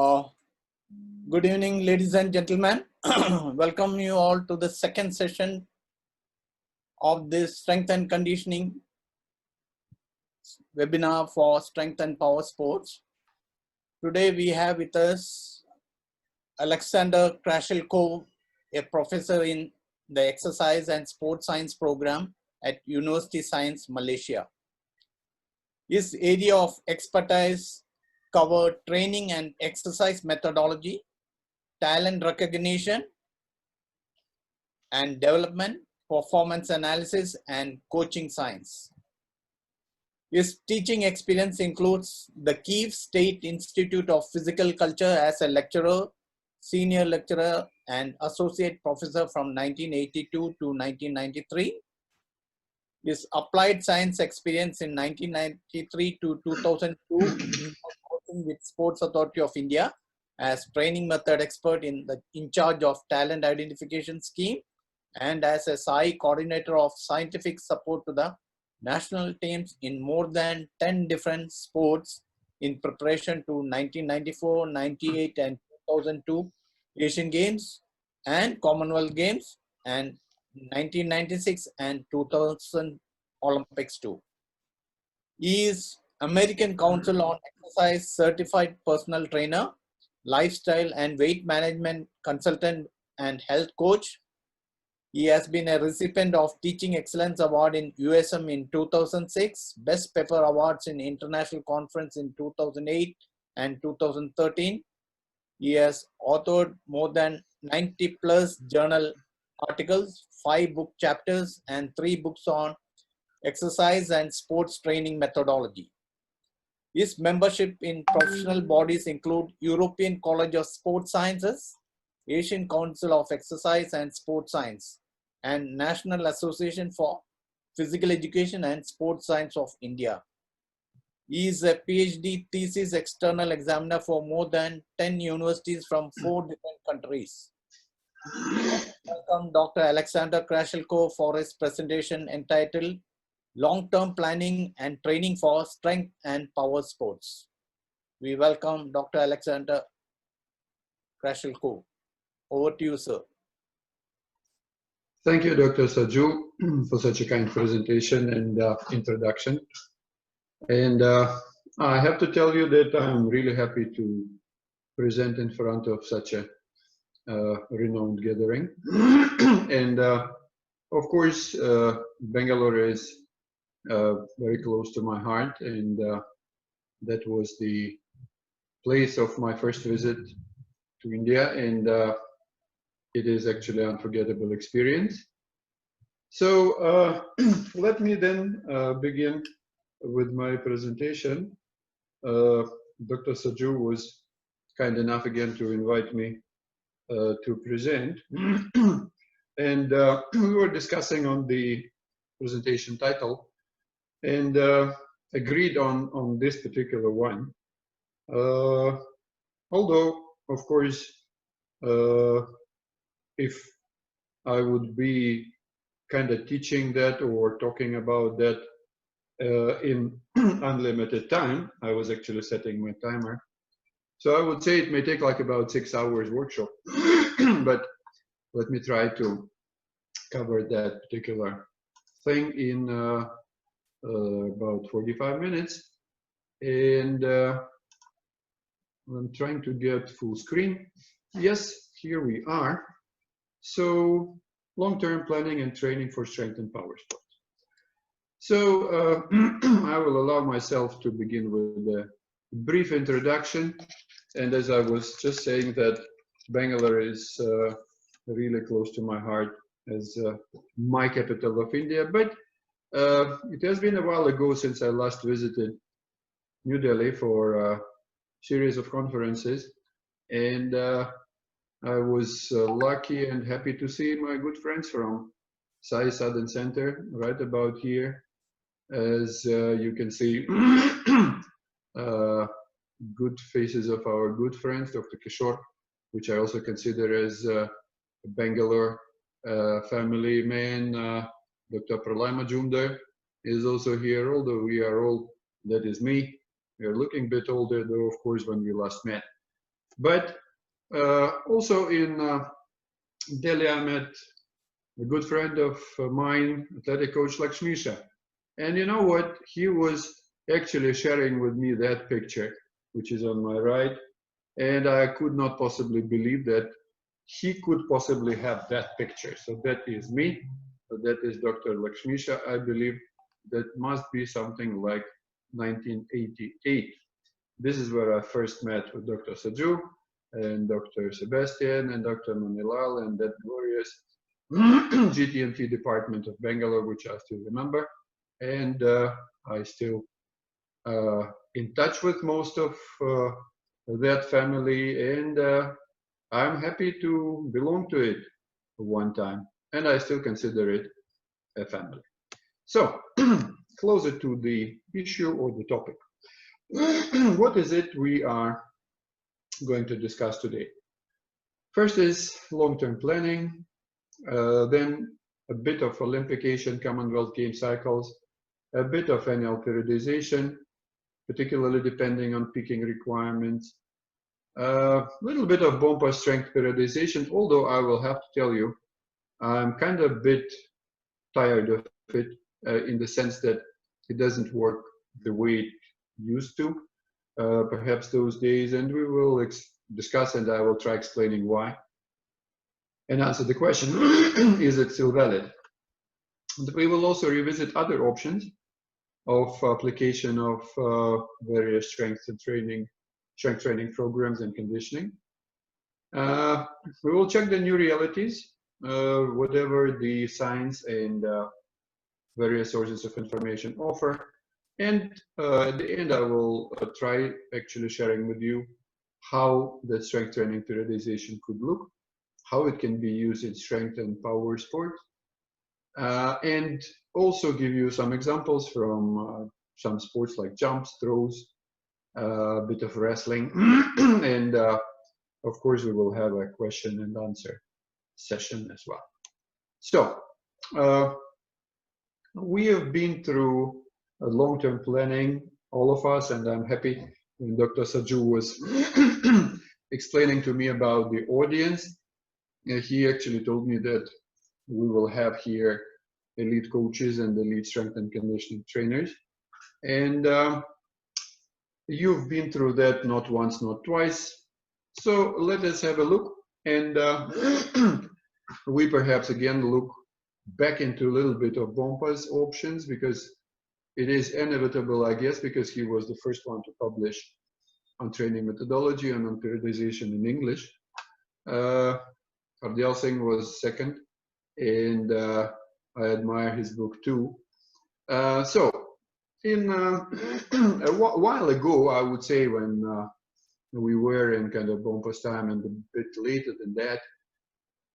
Uh, Good evening, ladies and gentlemen. Welcome you all to the second session of this Strength and Conditioning webinar for Strength and Power Sports. Today we have with us Alexander Krashelkov, a professor in the Exercise and Sports Science program at University Science, Malaysia. His area of expertise covered training and exercise methodology, talent recognition and development, performance analysis, and coaching science. His teaching experience includes the Kiev State Institute of Physical Culture as a lecturer, senior lecturer, and associate professor from 1982 to 1993. His applied science experience in 1993 to 2002 working with Sports Authority of India as training method expert in charge of talent identification scheme and as a SAI coordinator of scientific support to the national teams in more than 10 different sports in preparation to 1994, 98 and 2002 Asian Games and Commonwealth Games and 1996 and 2000 Olympics too. He is American Council on Exercise certified personal trainer, lifestyle and weight management consultant and health coach. He has been a recipient of Teaching Excellence Award in USM in 2006, Best Paper Awards in International Conference in 2008 and 2013. He has authored more than 90 plus journal articles, 5 book chapters, and 3 books on exercise and sports training methodology. His membership in professional bodies include European College of Sports Sciences, Asian Council of Exercise and Sports Science, and National Association for Physical Education and Sports Science of India. He is a PhD thesis external examiner for more than 10 universities from 4 different countries. Welcome Dr. Alexander Krashelkov for his presentation entitled Long-Term Planning and Training for Strength and Power Sports. We welcome Dr. Alexander Krashelkov. Over to you, sir. Thank you, Dr. Saju, for such a kind presentation and introduction. And I have to tell you that I'm really happy to present in front of such a renowned gathering. And of course, Bangalore is very close to my heart, and that was the place of my first visit to India, and it is actually an unforgettable experience. So let me then begin with my presentation. Dr. Saju was kind enough again to invite me to present. And we were discussing on the presentation title and agreed on this particular one. Although, of course, if I would be kind of teaching that or talking about that in unlimited time, I was actually setting my timer. So I would say it may take like about 6 hours workshop, but let me try to cover that particular thing in about 45 minutes. And I'm trying to get full screen. Yes, here we are. So long-term planning and training for strength and power sports. So I will allow myself to begin with a brief introduction. And as I was just saying that Bangalore is really close to my heart as my capital of India. But it has been a while ago since I last visited New Delhi for a series of conferences. And I was lucky and happy to see my good friends from SAI Southern Center right about here. As you can see, good faces of our good friends, Dr. Kishore, which I also consider as a Bangalore family man. Dr. Pralay Majumdar is also here, although we are all, that is me, we are looking a bit older though, of course, when we last met. But also in Delhi, I met a good friend of mine, athletic coach Lakshmisha. And you know what? He was actually sharing with me that picture, which is on my right. And I could not possibly believe that he could possibly have that picture. So that is me. That is Dr. Lakshmisha. I believe that must be something like 1988. This is where I first met with Dr. Saju and Dr. Sebastian and Dr. Manilal and that glorious GTMT department of Bangalore, which I still remember. And I still in touch with most of that family, and I'm happy to belong to it one time, and I still consider it a family. So, closer to the issue or the topic. What is it we are going to discuss today? First is long-term planning, then a bit of Olympic Asian Commonwealth Game cycles, a bit of annual periodization, particularly depending on peaking requirements, a little bit of bumper strength periodization, although I will have to tell you, I'm kind of a bit tired of it in the sense that it doesn't work the way it used to, perhaps those days, and we will discuss and I will try explaining why and answer the question, is it still valid? We will also revisit other options of application of various strength training programs and conditioning. We will check the new realities, whatever the science and various sources of information offer. And at the end, I will try actually sharing with you how the strength training periodization could look, how it can be used in strength and power sports, and also give you some examples from some sports like jumps, throws, a bit of wrestling, and of course we will have a question and answer session as well. So we have been through a long-term planning, all of us, and I'm happy when Dr. Saju was explaining to me about the audience. He actually told me that we will have here elite coaches and elite strength and conditioning trainers. And you've been through that not once, not twice. So let us have a look. And we perhaps again look back into a little bit of Bompa's options, because it is inevitable, I guess, because he was the first one to publish on training methodology and on periodization in English. Hardyal Singh was second, and I admire his book too. So in a while ago, I would say, when we were in kind of Bompa's time and a bit later than that,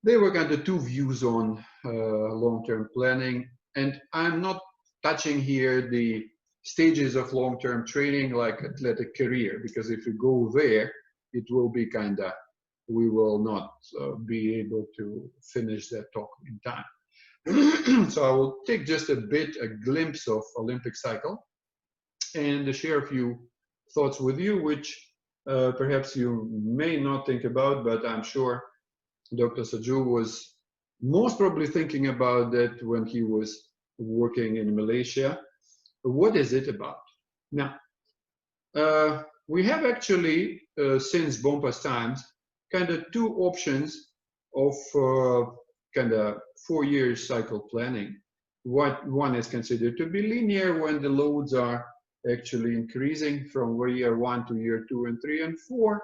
there were kind of two views on long-term planning. And I'm not touching here the stages of long-term training like athletic career, because if we go there, it will be kind of, we will not be able to finish that talk in time. So I will take just a glimpse of Olympic cycle and share a few thoughts with you, which perhaps you may not think about, but I'm sure Dr. Saju was most probably thinking about that when he was working in Malaysia. What is it about? Now, we have actually, since Bompa's times, kind of two options of kind of 4-year cycle planning. One is considered to be linear, when the loads are actually increasing from year 1 to year 2 and 3 and 4.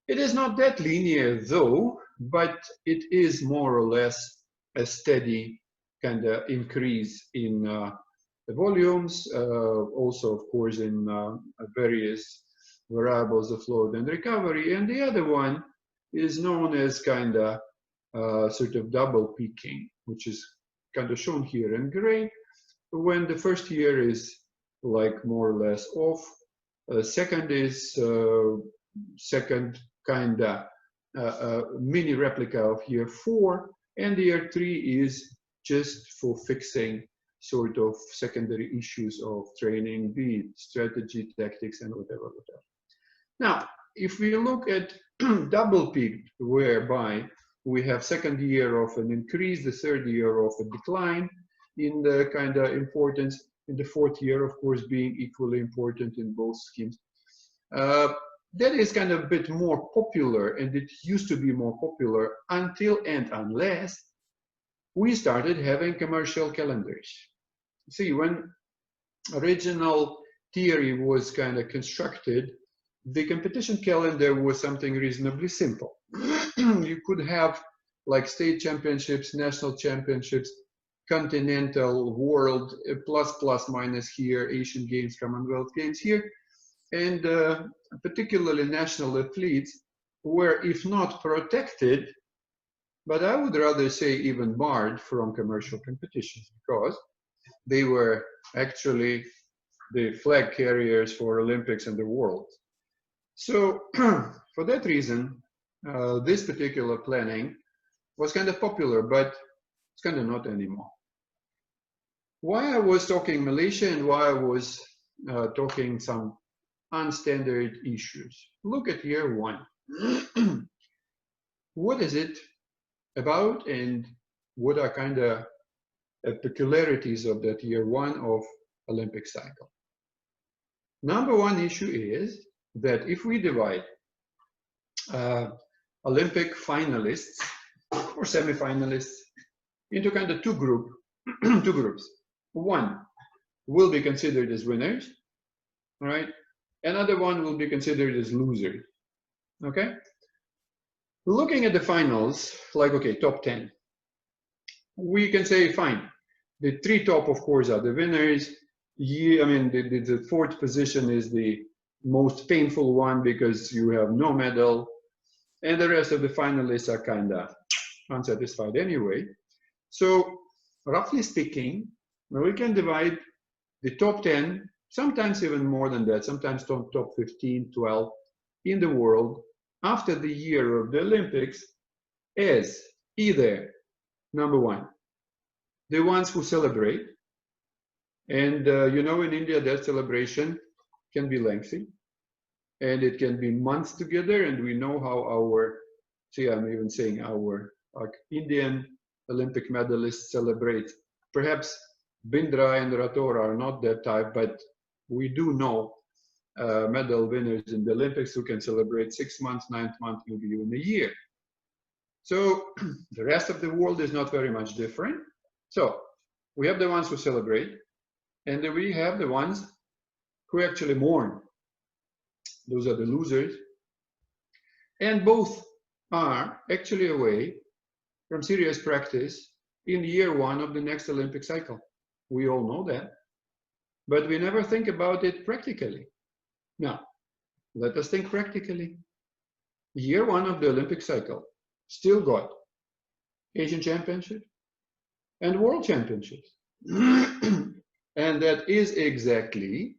It is not that linear though, but it is more or less a steady kind of increase in the volumes, also of course in various variables of load and recovery. And the other one is known as kind of sort of double peaking, which is kind of shown here in gray, when the first year is like more or less off. Second is second kind of mini replica of year 4, and year 3 is just for fixing sort of secondary issues of training, be it strategy, tactics, and whatever. Now, if we look at double peak, whereby we have second year of an increase, the third year of a decline in the kind of importance, in the fourth year, of course, being equally important in both schemes. That is kind of a bit more popular, and it used to be more popular until and unless we started having commercial calendars. See, when original theory was kind of constructed, the competition calendar was something reasonably simple. You could have like state championships, national championships, continental, world, plus minus here, Asian Games, Commonwealth Games here, and particularly national athletes were, if not protected, but I would rather say even barred from commercial competitions, because they were actually the flag carriers for Olympics and the world. So for that reason, this particular planning was kind of popular, but it's kind of not anymore. Why I was talking Malaysia and why I was talking some unstandard issues. Look at year one. What is it about, and what are kind of peculiarities of that year one of Olympic cycle? Number one issue is that if we divide Olympic finalists or semi-finalists into kind of two groups. One will be considered as winners, right? Another one will be considered as losers, okay? Looking at the finals, like, okay, top 10, we can say, fine, the three top, of course, are the winners. Yeah, I mean, the fourth position is the most painful one because you have no medal, and the rest of the finalists are kind of unsatisfied anyway. So, roughly speaking, we can divide the top 10, sometimes even more than that, sometimes top 15, 12 in the world after the year of the Olympics as either, number one, the ones who celebrate, and you know, in India that celebration can be lengthy and it can be months together, and we know how our, see, I'm even saying our Indian Olympic medalists celebrate. Perhaps Bindra and Rator are not that type, but we do know medal winners in the Olympics who can celebrate 6 months, 9 months, maybe even a year. So the rest of the world is not very much different. So we have the ones who celebrate, and then we have the ones who actually mourn. Those are the losers. And both are actually away from serious practice in year one of the next Olympic cycle. We all know that, but we never think about it practically. Now, let us think practically. Year one of the Olympic cycle still got Asian Championships and World Championships. And that is exactly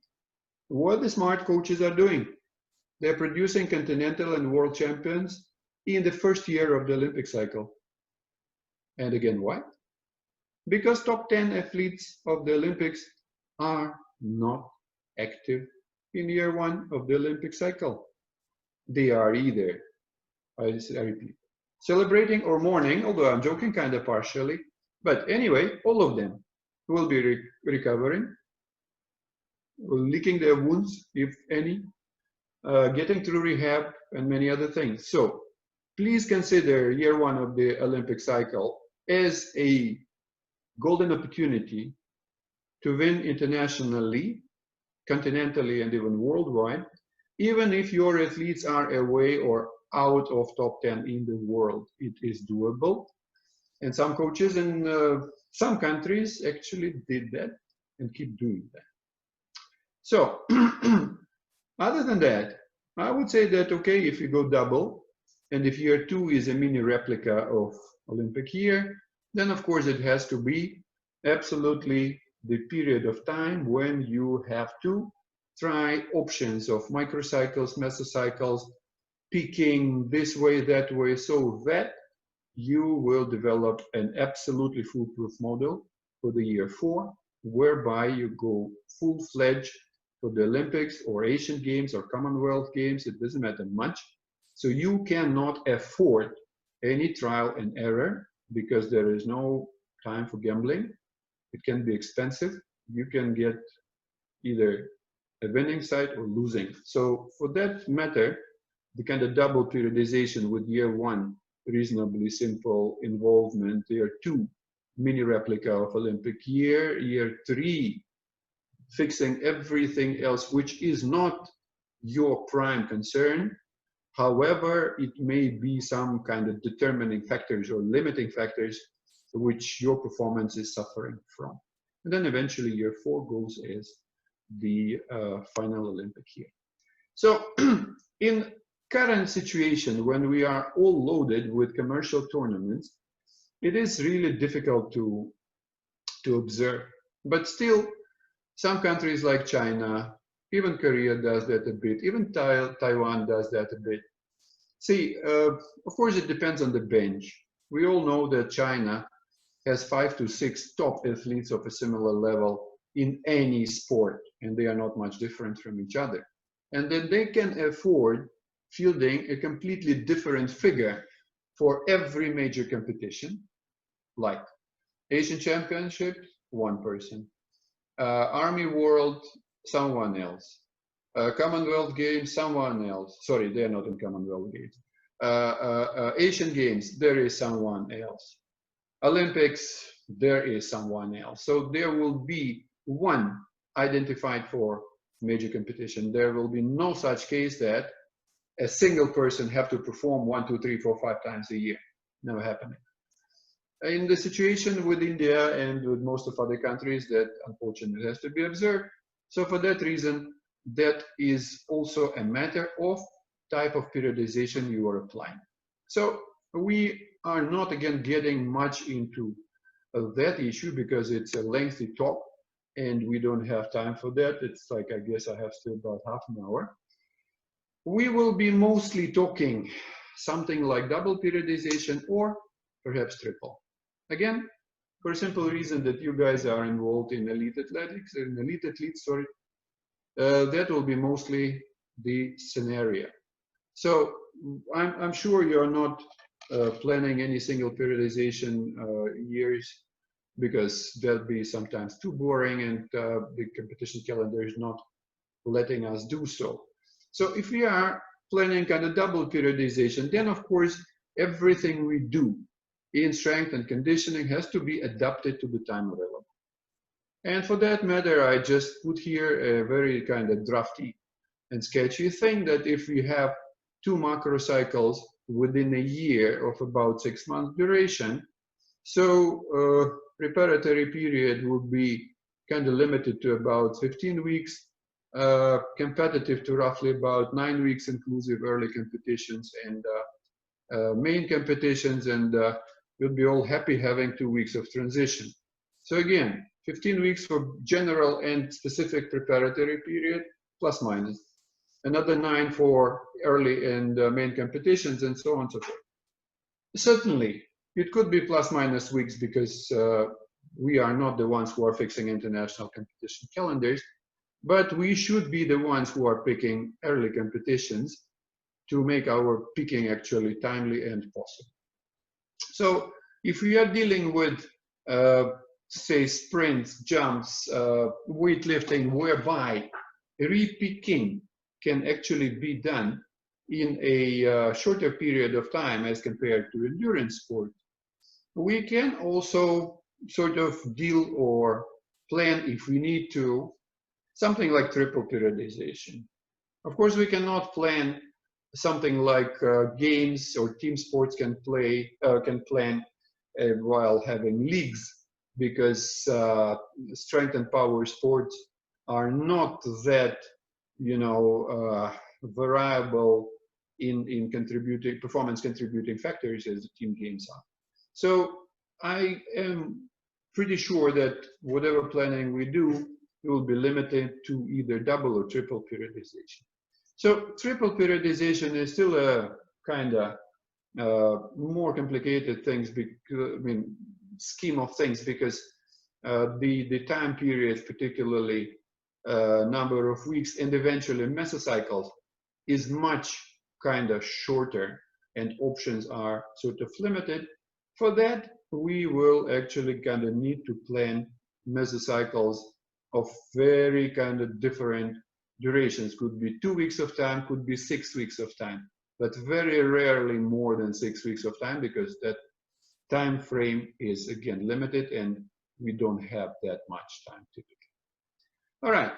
what the smart coaches are doing. They're producing continental and world champions in the first year of the Olympic cycle. And again, why? Because top 10 athletes of the Olympics are not active in year one of the Olympic cycle. They are either, I repeat, celebrating or mourning, although I'm joking kind of partially, but anyway, all of them will be recovering, licking their wounds, if any, getting through rehab, and many other things. So please consider year one of the Olympic cycle as a golden opportunity to win internationally, continentally, and even worldwide, even if your athletes are away or out of top 10 in the world. It is doable. And some coaches in some countries actually did that and keep doing that. So, other than that, I would say that, okay, if you go double, and if year two is a mini replica of Olympic year, then of course it has to be absolutely the period of time when you have to try options of microcycles, mesocycles, peaking this way, that way, so that you will develop an absolutely foolproof model for the year 4, whereby you go full-fledged for the Olympics or Asian Games or Commonwealth Games, it doesn't matter much. So you cannot afford any trial and error because there is no time for gambling. It can be expensive. You can get either a winning side or losing. So for that matter, the kind of double periodization with year one, reasonably simple involvement, year two, mini replica of Olympic year three, fixing everything else which is not your prime concern. However, it may be some kind of determining factors or limiting factors which your performance is suffering from. And then eventually year four goes as the final Olympic year. So in current situation, when we are all loaded with commercial tournaments, it is really difficult to observe. But still, some countries like China, even Korea does that a bit, even Taiwan does that a bit. See, of course, it depends on the bench. We all know that China has 5 to 6 top athletes of a similar level in any sport, and they are not much different from each other. And then they can afford fielding a completely different figure for every major competition, like Asian Championship, one person, Army World, someone else, Commonwealth Games, someone else. Sorry, they're not in Commonwealth Games. Asian Games, there is someone else. Olympics, there is someone else. So there will be one identified for major competition. There will be no such case that a single person have to perform 1, 2, 3, 4, 5 times a year. Never happening. In the situation with India and with most of other countries, that unfortunately has to be observed. So for that reason, that is also a matter of type of periodization you are applying. So we are not again getting much into that issue because it's a lengthy talk and we don't have time for that. It's like, I guess I have still about half an hour. We will be mostly talking something like double periodization or perhaps triple. Again, for a simple reason that you guys are involved in elite athletics, in elite athletes, sorry, that will be mostly the scenario. So I'm sure you're not planning any single periodization years because that'll be sometimes too boring and the competition calendar is not letting us do so. So if we are planning kind of double periodization, then of course everything we do in strength and conditioning has to be adapted to the time available. And for that matter, I just put here a very kind of drafty and sketchy thing that if we have 2 macro cycles within a year of about 6 months duration, so preparatory period would be kind of limited to about 15 weeks, competitive to roughly about 9 weeks, inclusive early competitions and main competitions, and we'll be all happy having 2 weeks of transition. So again, 15 weeks for general and specific preparatory period, plus minus. Another 9 for early and main competitions, and so on and so forth. Certainly, it could be plus minus weeks because we are not the ones who are fixing international competition calendars, but we should be the ones who are picking early competitions to make our picking actually timely and possible. So if we are dealing with, say, sprints, jumps, weightlifting, whereby repicking can actually be done in a shorter period of time as compared to endurance sport, we can also sort of deal or plan, if we need to, something like triple periodization. Of course, we cannot plan something like games or team sports can plan while having leagues, because strength and power sports are not that, you know, variable in contributing performance contributing factors as the team games are. So I am pretty sure that whatever planning we do, it will be limited to either double or triple periodization. So triple periodization is still a kind of more complicated things, because, I mean, scheme of things, because the time periods, particularly number of weeks, and eventually mesocycles is much kind of shorter and options are sort of limited. For that, we will actually kind of need to plan mesocycles of very kind of different durations. Could be 2 weeks of time, could be 6 weeks of time, but very rarely more than 6 weeks of time, because that time frame is again limited and we don't have that much time typically. All right.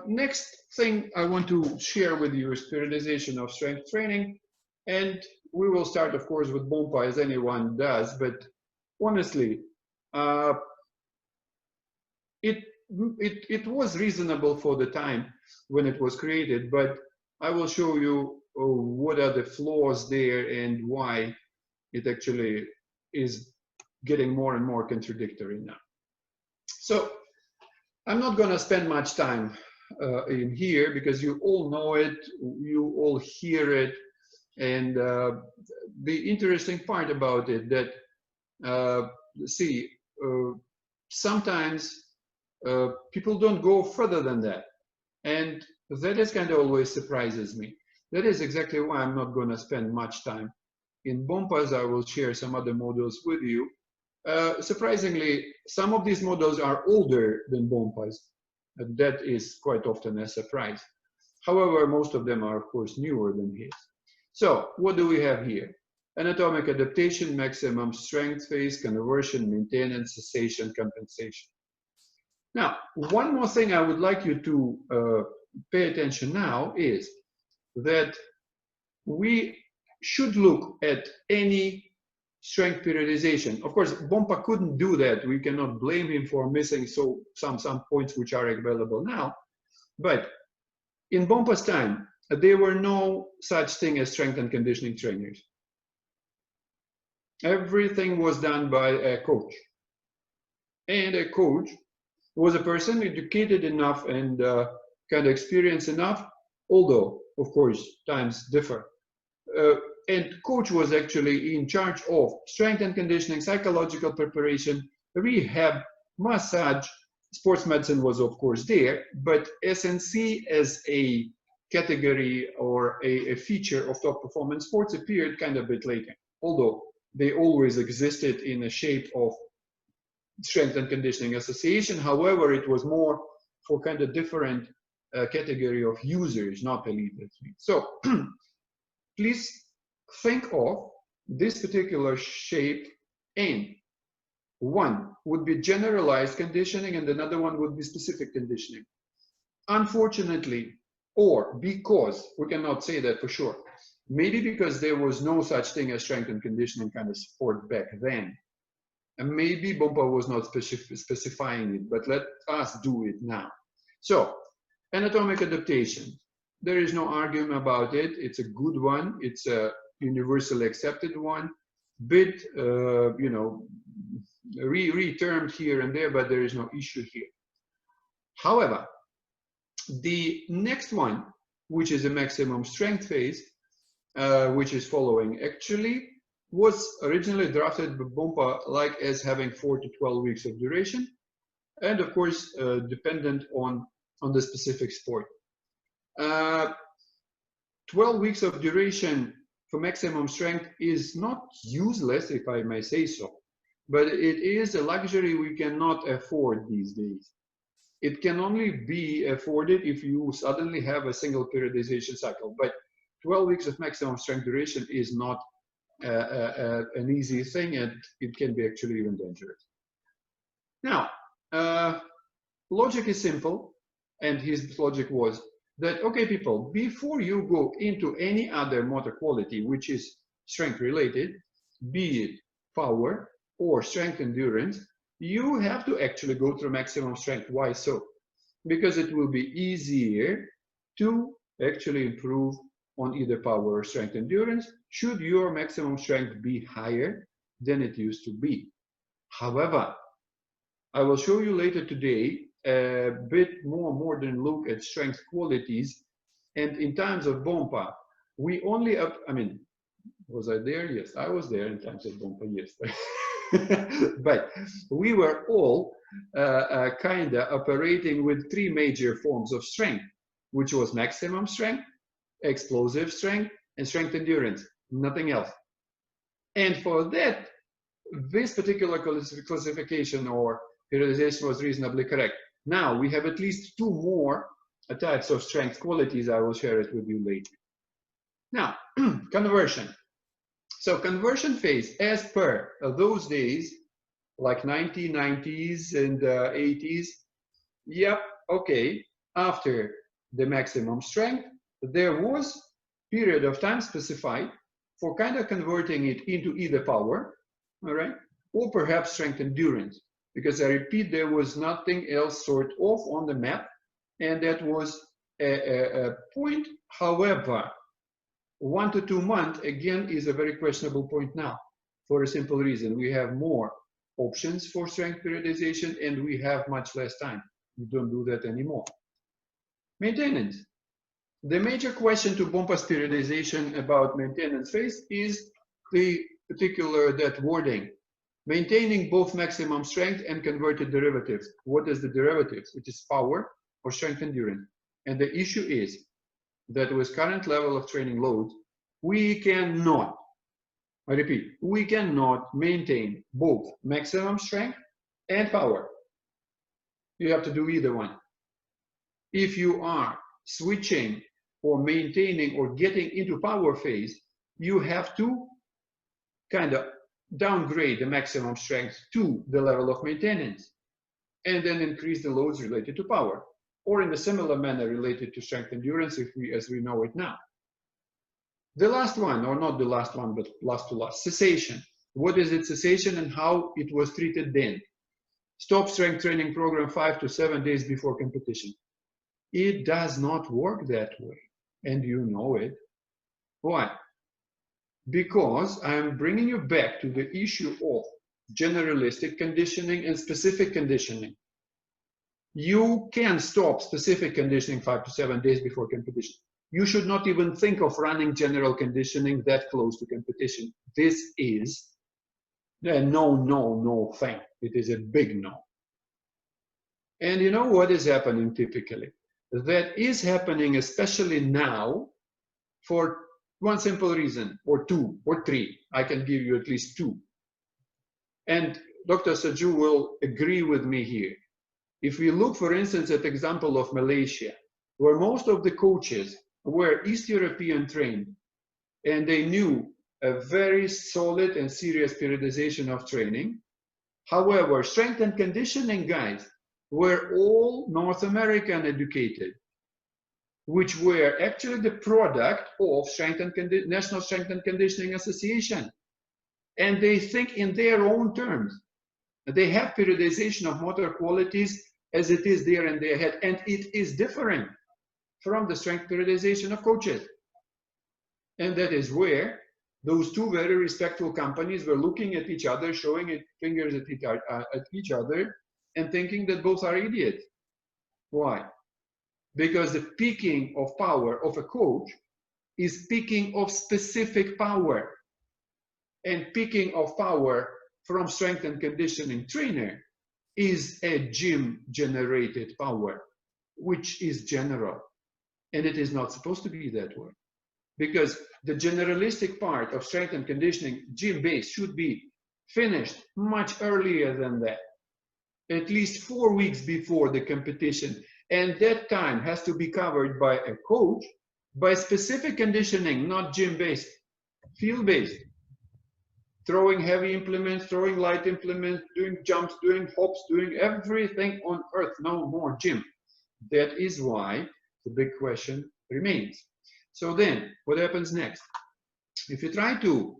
Next thing I want to share with you is periodization of strength training. And we will start, of course, with BOMPA, as anyone does. But honestly, it was reasonable for the time when it was created. But I will show you what are the flaws there and why it actually is getting more and more contradictory now. So I'm not going to spend much time in here, because you all know it, you all hear it, and the interesting part about it that sometimes people don't go further than that, and that is kind of always surprises me. That is exactly why I'm not going to spend much time in BOMPAs. I will share some other models with you. Surprisingly, some of these models are older than BOMPAs. That is quite often a surprise. However, most of them are, of course, newer than his. So, what do we have here? Anatomic adaptation, maximum strength phase, conversion, maintenance, cessation, compensation. Now, one more thing I would like you to pay attention now is that we should look at any strength periodization. Of course, BOMPA couldn't do that. We cannot blame him for missing some points which are available now. But in BOMPA's time, there were no such thing as strength and conditioning trainers. Everything was done by a coach. And a coach was a person educated enough and kind of experienced enough, although, of course, times differ. And coach was actually in charge of strength and conditioning, psychological preparation, rehab, massage. Sports medicine was, of course, there, but S&C as a category or a feature of top performance sports appeared kind of a bit later, although they always existed in a shape of strength and conditioning association. However, it was more for kind of different category of users, not elite athletes. So please think of this particular shape, and one would be generalized conditioning and another one would be specific conditioning. Unfortunately, or because, we cannot say that for sure, maybe because there was no such thing as strength and conditioning kind of sport back then, and maybe BOMPA was not specifying it, but let us do it now. So, anatomic adaptation. There is no argument about it. It's a good one. It's a universally accepted one. Bit, you know, re-termed here and there, but there is no issue here. However, the next one, which is a maximum strength phase, which is following, actually was originally drafted by BOMPA like as having 4 to 12 weeks of duration, and of course dependent on the specific sport. 12 weeks of duration for maximum strength is not useless, if I may say so, but it is a luxury we cannot afford these days. It can only be afforded if you suddenly have a single periodization cycle, but 12 weeks of maximum strength duration is not an easy thing, and it can be actually even dangerous. Now, logic is simple, and his logic was that, okay, people, before you go into any other motor quality which is strength related, be it power or strength endurance, you have to actually go through maximum strength. Why so? Because it will be easier to actually improve on either power or strength endurance should your maximum strength be higher than it used to be. However, I will show you later today a bit more modern look at strength qualities, and in times of BOMPA, we only I mean, was I there? Yes, I was there in times of BOMPA, yes. But we were all kind of operating with three major forms of strength, which was maximum strength, explosive strength, and strength endurance, nothing else. And for that, this particular classification or periodization was reasonably correct. Now we have at least two more types of strength qualities. I will share it with you later. Now, conversion. So conversion phase, as per those days, like 1990s and 80s, yep, okay, after the maximum strength, there was period of time specified for kind of converting it into either power, all right, or perhaps strength endurance. Because I repeat, there was nothing else sort of on the map, and that was a point. However, 1 to 2 months, again, is a very questionable point now, for a simple reason. We have more options for strength periodization, and we have much less time. We don't do that anymore. Maintenance. The major question to Bompas periodization about maintenance phase is the particular, that wording. Maintaining both maximum strength and converted derivatives. What is the derivatives? Which is power or strength endurance. And the issue is that with current level of training load, we cannot, I repeat, we cannot maintain both maximum strength and power. You have to do either one. If you are switching or maintaining or getting into power phase, you have to kind of downgrade the maximum strength to the level of maintenance and then increase the loads related to power, or in a similar manner related to strength endurance as we know it now. The last one, or not the last one, but last to last, cessation. What is it, cessation, and how it was treated then? Stop strength training program 5 to 7 days before competition. It does not work that way, and you know it. Why? Because I'm bringing you back to the issue of generalistic conditioning and specific conditioning. You can stop specific conditioning 5 to 7 days before competition. You should not even think of running general conditioning that close to competition. This is a no thing. It is a big no. And you know what is happening typically? That is happening especially now for one simple reason, or two, or three. I can give you at least two. And Dr. Saju will agree with me here. If we look, for instance, at the example of Malaysia, where most of the coaches were East European trained, and they knew a very solid and serious periodization of training. However, strength and conditioning guys were all North American educated, which were actually the product of National Strength and Conditioning Association. And they think in their own terms. They have periodization of motor qualities as it is there in their head, and it is different from the strength periodization of coaches. And that is where those two very respectful companies were looking at each other, showing fingers at each other, and thinking that both are idiots. Why? Because the peaking of power of a coach is peaking of specific power. And peaking of power from strength and conditioning trainer is a gym-generated power, which is general. And it is not supposed to be that way. Because the generalistic part of strength and conditioning, gym-based, should be finished much earlier than that. At least 4 weeks before the competition. And that time has to be covered by a coach, by specific conditioning, not gym-based, field-based. Throwing heavy implements, throwing light implements, doing jumps, doing hops, doing everything on earth, no more gym. That is why the big question remains. So then, what happens next? If you try to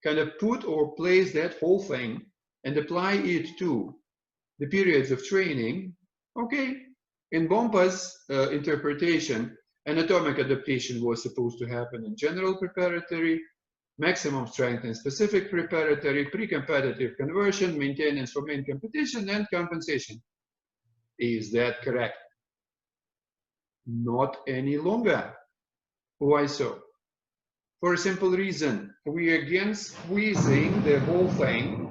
kind of put or place that whole thing and apply it to the periods of training, okay, in Bompas' interpretation, anatomic adaptation was supposed to happen in general preparatory, maximum strength and specific preparatory, pre-competitive conversion, maintenance for main competition, and compensation. Is that correct? Not any longer. Why so? For a simple reason. We are again squeezing the whole thing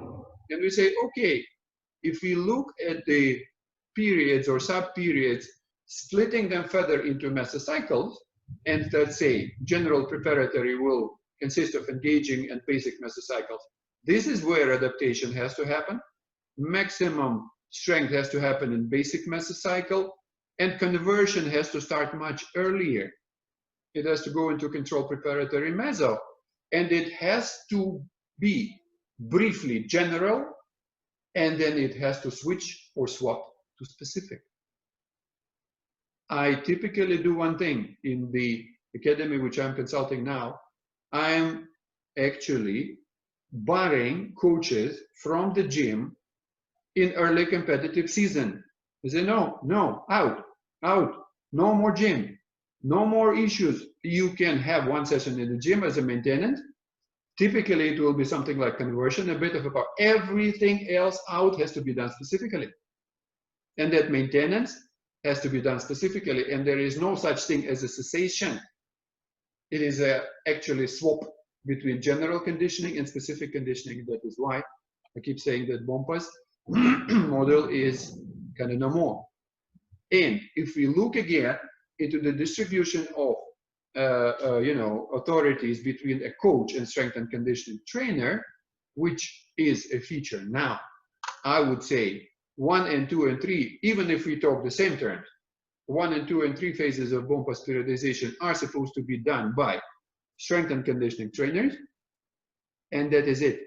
and we say, okay, if we look at the periods or sub-periods, splitting them further into mesocycles, and let's say general preparatory will consist of engaging and basic mesocycles. This is where adaptation has to happen. Maximum strength has to happen in basic mesocycle, and conversion has to start much earlier. It has to go into control preparatory meso, and it has to be briefly general, and then it has to switch or swap to specific. I typically do one thing in the academy which I'm consulting now. I'm actually barring coaches from the gym in early competitive season. I say, no, out, no more gym, no more issues. You can have one session in the gym as a maintenance. Typically, it will be something like conversion, a bit of a power. Everything else out has to be done specifically. And that maintenance has to be done specifically. And there is no such thing as a cessation. It is actually swap between general conditioning and specific conditioning. That is why I keep saying that BOMPA's model is kind of no more. And if we look again into the distribution of authorities between a coach and strength and conditioning trainer, which is a feature now, I would say 1 and 2 and 3, even if we talk the same terms, 1 and 2 and 3 phases of BOMPA's periodization are supposed to be done by strength and conditioning trainers, and that is it.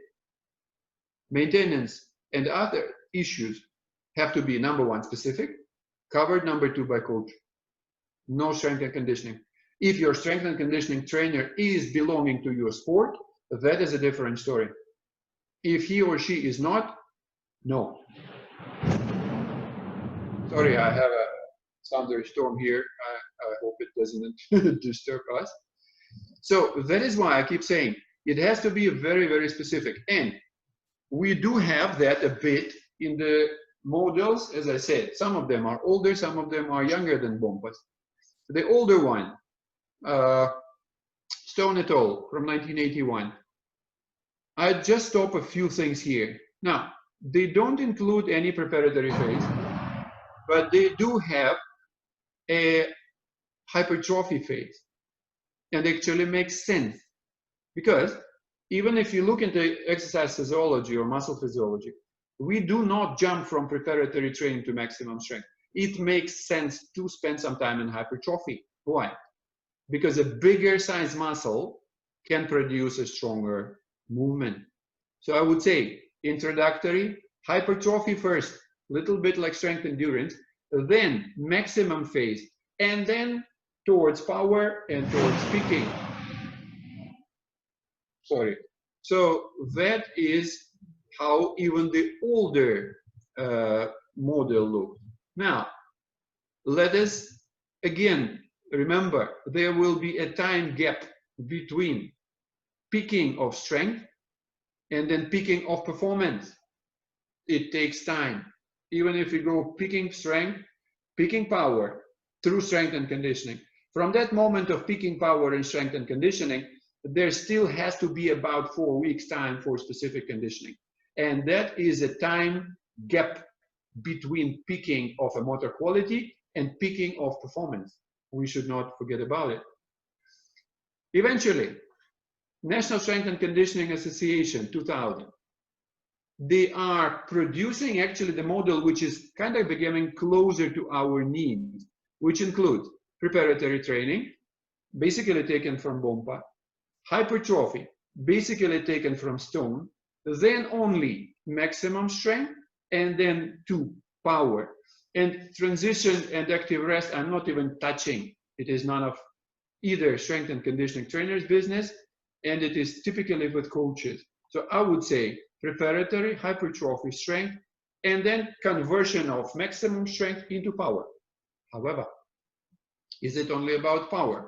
Maintenance and other issues have to be, number 1, specific, covered, number 2, by coach. No strength and conditioning. If your strength and conditioning trainer is belonging to your sport, that is a different story. If he or she is not, no. Sorry, I have a thunderstorm here. I hope it doesn't disturb us. So that is why I keep saying it has to be very, very specific. And we do have that a bit in the models, as I said. Some of them are older, some of them are younger than BOMPA's. The older one, Stone et al. From 1981. I just stop a few things here. Now, they don't include any preparatory phase, but they do have a hypertrophy phase. And actually makes sense, because even if you look into exercise physiology or muscle physiology, we do not jump from preparatory training to maximum strength. It makes sense to spend some time in hypertrophy. Why? Because a bigger size muscle can produce a stronger movement. So I would say introductory, hypertrophy first, little bit like strength endurance, then maximum phase, and then towards power and towards peaking. Sorry. So that is how even the older model looked. Now, let us again remember there will be a time gap between peaking of strength and then peaking of performance. It takes time. Even if we go peaking strength, peaking power through strength and conditioning. From that moment of peaking power and strength and conditioning, there still has to be about 4 weeks time for specific conditioning. And that is a time gap between peaking of a motor quality and peaking of performance. We should not forget about it. Eventually, National Strength and Conditioning Association 2000, they are producing actually the model which is kind of becoming closer to our needs, which includes preparatory training, basically taken from BOMPA, hypertrophy, basically taken from Stone, then only maximum strength, and then to power. And transition and active rest I'm not even touching. It is none of either strength and conditioning trainers business, and it is typically with coaches. So I would say preparatory, hypertrophy, strength, and then conversion of maximum strength into power. However, is it only about power?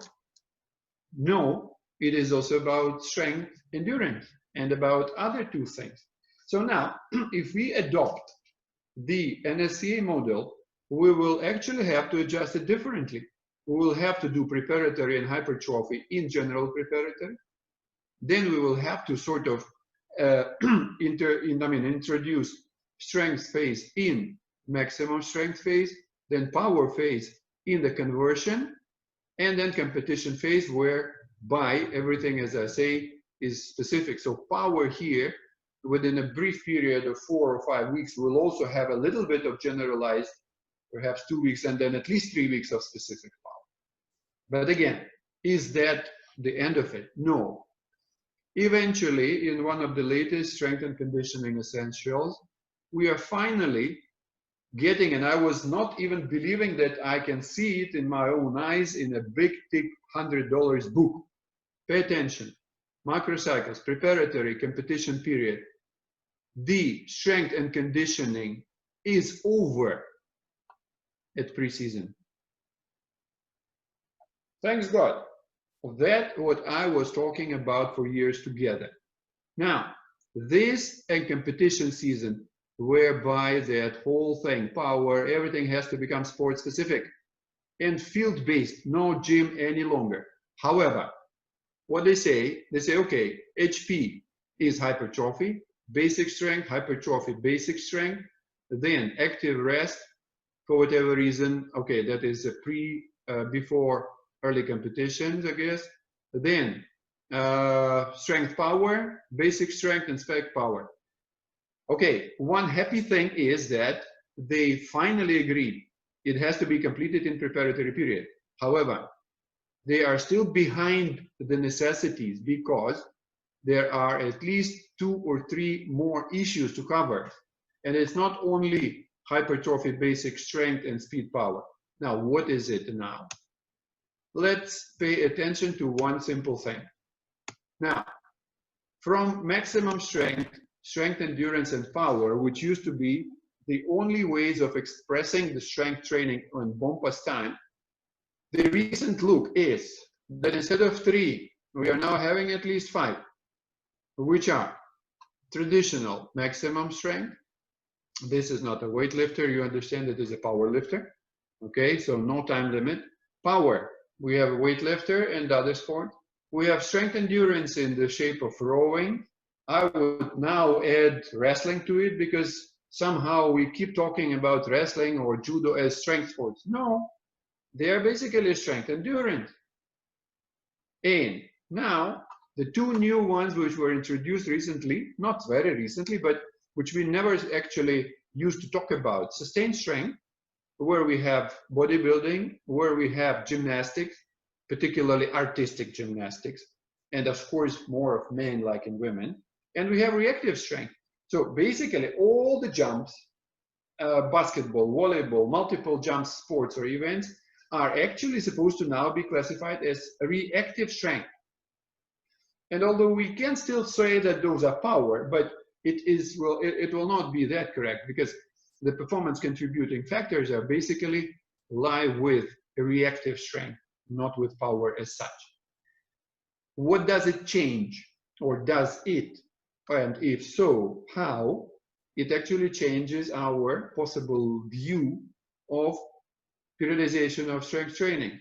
No, it is also about strength, endurance, and about other 2 things. So now, if we adopt the NSCA model, we will actually have to adjust it differently. We will have to do preparatory and hypertrophy in general preparatory. Then we will have to sort of introduce strength phase in maximum strength phase, then power phase in the conversion, and then competition phase whereby everything, as I say, is specific. So power here, within a brief period of 4 or 5 weeks, will also have a little bit of generalized, perhaps 2 weeks, and then at least 3 weeks of specific power. But again, is that the end of it? No. Eventually, in one of the latest strength and conditioning essentials, we are finally getting, and I was not even believing that I can see it in my own eyes in a big, thick $100 book. Pay attention. Macrocycles, preparatory competition period. The strength and conditioning is over at preseason. Thanks God. That's what I was talking about for years together. Now, this and competition season, whereby that whole thing, power, everything has to become sport specific and field based, no gym any longer. However, what they say, okay, HP is hypertrophy, basic strength, hypertrophy, basic strength, then active rest, for whatever reason, okay, that is a before early competitions, I guess. Then strength power, basic strength and spec power. Okay, one happy thing is that they finally agreed it has to be completed in preparatory period. However, they are still behind the necessities because there are at least 2 or 3 more issues to cover. And it's not only hypertrophy, basic strength, and speed power. Now, what is it now? Let's pay attention to one simple thing. Now, from maximum strength, strength, endurance, and power, which used to be the only ways of expressing the strength training on BOMPA's time, the recent look is that instead of 3, we are now having at least 5, which are traditional maximum strength. This is not a weightlifter, you understand it is a power lifter. Okay, so no time limit. Power, we have a weightlifter and other sport. We have strength endurance in the shape of rowing. I would now add wrestling to it because somehow we keep talking about wrestling or judo as strength sports. No, they are basically strength endurance. And now the 2 new ones which were introduced recently, not very recently, but which we never actually used to talk about, sustained strength, where we have bodybuilding, where we have gymnastics, particularly artistic gymnastics, and of course more of men like in women, and we have reactive strength. So basically all the jumps, basketball, volleyball, multiple jump sports or events are actually supposed to now be classified as reactive strength. And although we can still say that those are power, but it will not be that correct because the performance contributing factors are basically lie with reactive strength, not with power as such. What does it change, or does it? And if so, how? It actually changes our possible view of periodization of strength training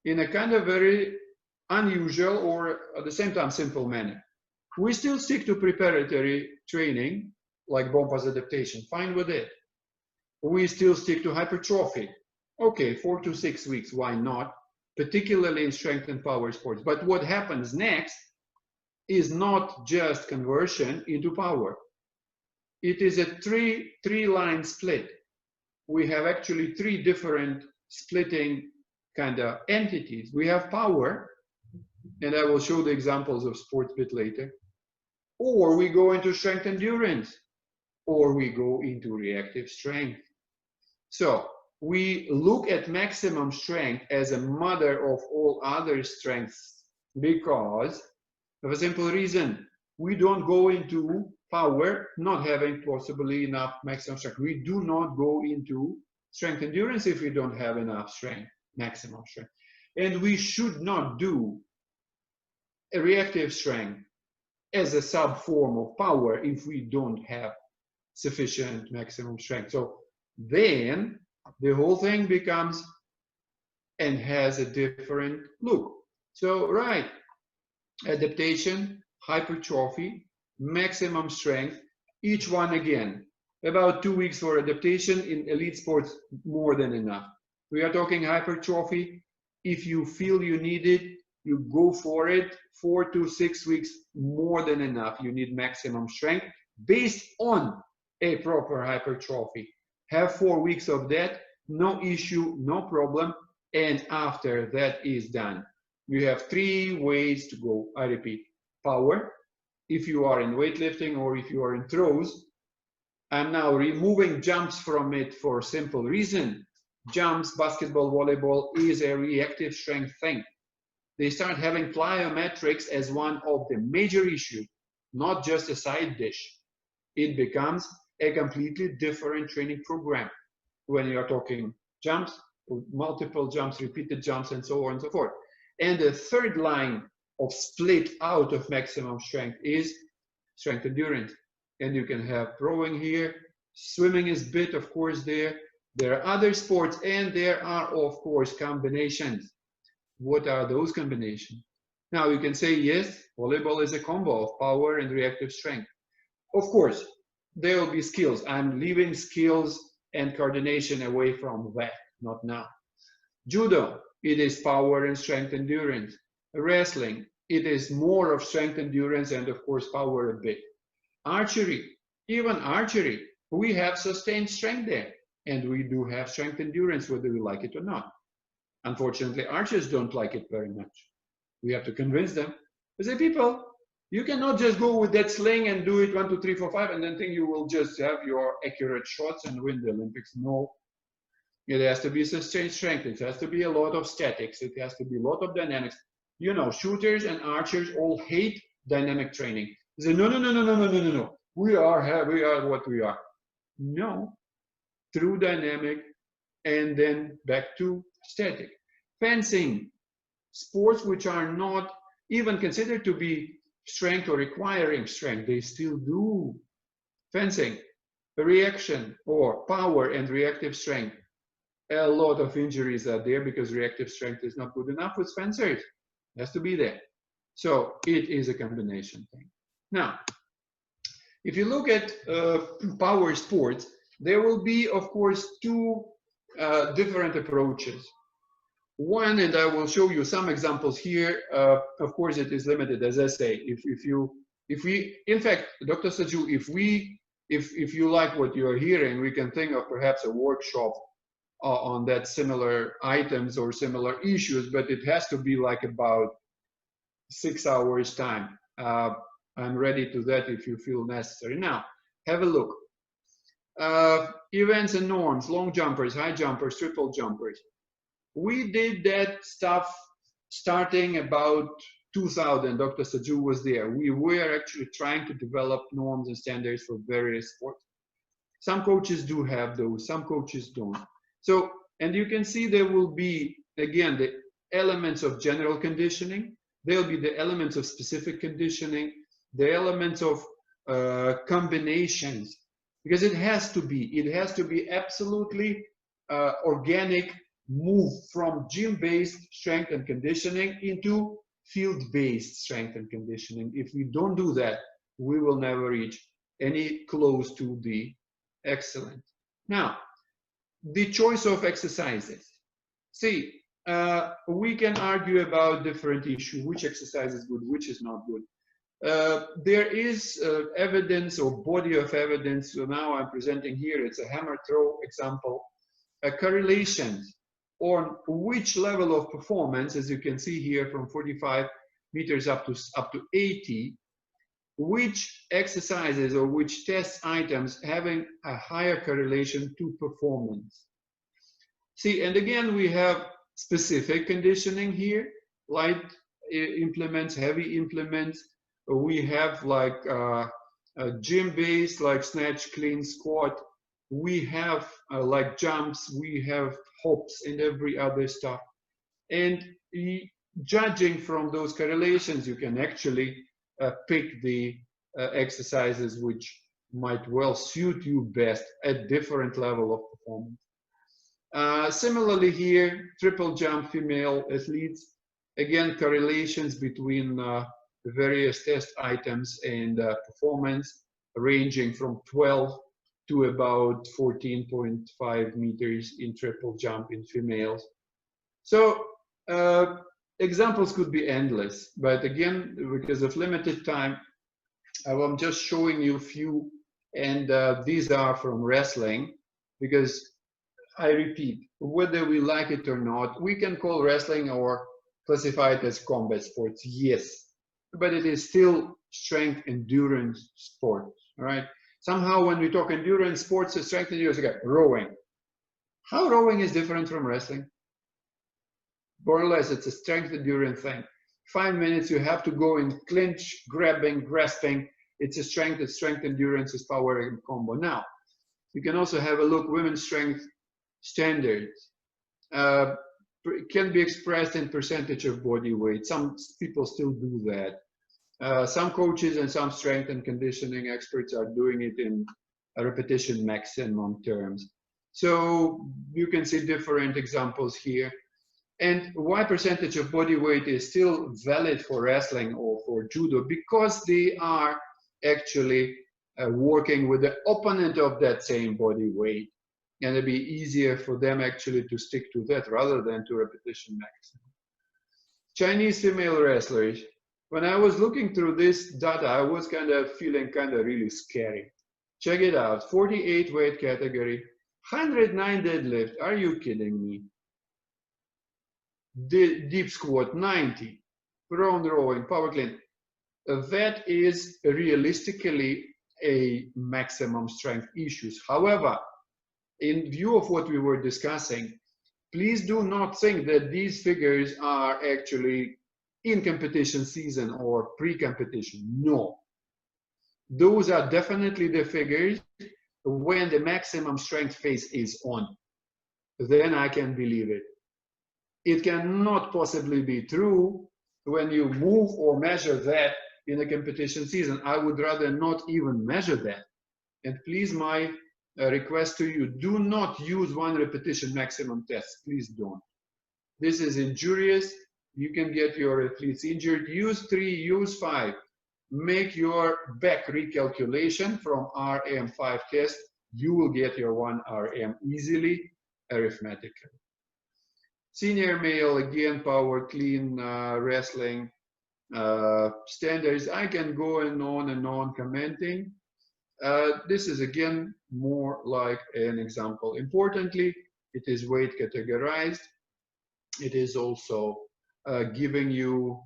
in a kind of very unusual or at the same time simple manner. We still stick to preparatory training like BOMPA's adaptation, fine with it. We still stick to hypertrophy. Okay, 4 to 6 weeks, why not? Particularly in strength and power sports. But what happens next is not just conversion into power. It is a three-line split. We have actually 3 different splitting kind of entities. We have power, and I will show the examples of sports a bit later. Or we go into strength endurance, or we go into reactive strength. So we look at maximum strength as a mother of all other strengths because of a simple reason. We don't go into power not having possibly enough maximum strength. We do not go into strength endurance if we don't have enough strength, maximum strength. And we should not do a reactive strength as a sub form of power if we don't have sufficient maximum strength. So then the whole thing becomes and has a different look. So right, adaptation, hypertrophy, maximum strength, each one again. About 2 weeks for adaptation. In elite sports, more than enough. We are talking hypertrophy. If you feel you need it, you go for it. 4 to 6 weeks, more than enough. You need maximum strength based on a proper hypertrophy. Have 4 weeks of that, no issue, no problem. And after that is done, you have 3 ways to go. I repeat, power, if you are in weightlifting or if you are in throws. I'm now removing jumps from it for a simple reason. Jumps, basketball, volleyball is a reactive strength thing. They start having plyometrics as one of the major issues, not just a side dish. It becomes a completely different training program when you're talking jumps, multiple jumps, repeated jumps, and so on and so forth. And the third line of split out of maximum strength is strength endurance. And you can have rowing here, swimming is bit, of course, there. There are other sports, and there are, of course, combinations. What are those combinations? Now, you can say, yes, volleyball is a combo of power and reactive strength. Of course, there will be skills. I'm leaving skills and coordination away from that, not now. Judo, it is power and strength endurance. Wrestling, it is more of strength endurance and, of course, power a bit. Archery, even archery, we have sustained strength there, and we do have strength endurance whether we like it or not. Unfortunately, archers don't like it very much. We have to convince them. I say, people, you cannot just go with that sling and do it 1, 2, 3, 4, 5, and then think you will just have your accurate shots and win the Olympics. No, it has to be sustained strength. It has to be a lot of statics. It has to be a lot of dynamics. You know, shooters and archers all hate dynamic training. They say, no. We are what we are. No, through dynamic and then back to static. Fencing, sports which are not even considered to be strength or requiring strength, they still do. Fencing, reaction or power and reactive strength. A lot of injuries are there because reactive strength is not good enough with fencers. It has to be there. So it is a combination thing. Now, if you look at power sports, there will be, of course, 2 different approaches. One, and I will show you some examples here. Of course, it is limited, as I say. In fact, Dr. Saju, if you like what you are hearing, we can think of perhaps a workshop on that similar items or similar issues, but it has to be like about 6 hours time. I'm ready to that if you feel necessary. Now, have a look. Events and norms, long jumpers, high jumpers, triple jumpers. We did that stuff starting about 2000. Dr. Saju was there. We were actually trying to develop norms and standards for various sports. Some coaches do have those, some coaches don't. So, and you can see there will be, again, the elements of general conditioning. There'll be the elements of specific conditioning, the elements of combinations, because it has to be absolutely organic move from gym-based strength and conditioning into field-based strength and conditioning. If we don't do that, we will never reach any close to the excellent. Now, the choice of exercises. See, we can argue about different issues, which exercise is good, which is not good. There is evidence or body of evidence. So now I'm presenting here, it's a hammer throw example, correlations on which level of performance, as you can see here, from 45 meters up to 80, which exercises or which test items having a higher correlation to performance. See, and again, we have specific conditioning here, light implements, heavy implements. We have like gym-based, like snatch, clean, squat. We have like jumps, we have hops and every other stuff. And judging from those correlations, you can actually pick the exercises which might well suit you best at different level of performance. Similarly here, triple jump female athletes, again, correlations between various test items and performance ranging from 12 to about 14.5 meters in triple jump in females. So examples could be endless, but again, because of limited time, I'm just showing you a few, and these are from wrestling, because I repeat, whether we like it or not, we can call wrestling or classify it as combat sports, yes, but it is still strength endurance sport, all right? Somehow when we talk endurance sports, strength endurance, okay, rowing. How rowing is different from wrestling? More or less, it's a strength endurance thing. 5 minutes, you have to go in clinch, grabbing, grasping. It's a strength, endurance, is power and combo. Now, you can also have a look, women's strength standards. Can be expressed in percentage of body weight. Some people still do that. Some coaches and some strength and conditioning experts are doing it in a repetition maximum terms. So you can see different examples here. And why percentage of body weight is still valid for wrestling or for judo? Because they are actually working with the opponent of that same body weight. And it'd be easier for them actually to stick to that rather than to repetition maximum. Chinese female wrestlers. When I was looking through this data, I was feeling really scary. Check it out, 48 weight category, 109 deadlift, are you kidding me? Deep squat, 90, prone rowing, power clean. That is realistically a maximum strength issues. However, in view of what we were discussing, please do not think that these figures are actually in competition season or pre-competition. No. Those are definitely the figures when the maximum strength phase is on. Then I can believe it. It cannot possibly be true when you move or measure that in a competition season. I would rather not even measure that. And please, my request to you, do not use one repetition maximum test. Please don't. This is injurious. You can get your athletes injured. Use 3, use 5. Make your back recalculation from RM5 test. You will get your 1 RM easily, arithmetically. Senior male, again, power clean, wrestling, standards. I can go on and on commenting. This is again more like an example. Importantly, it is weight categorized. It is also giving you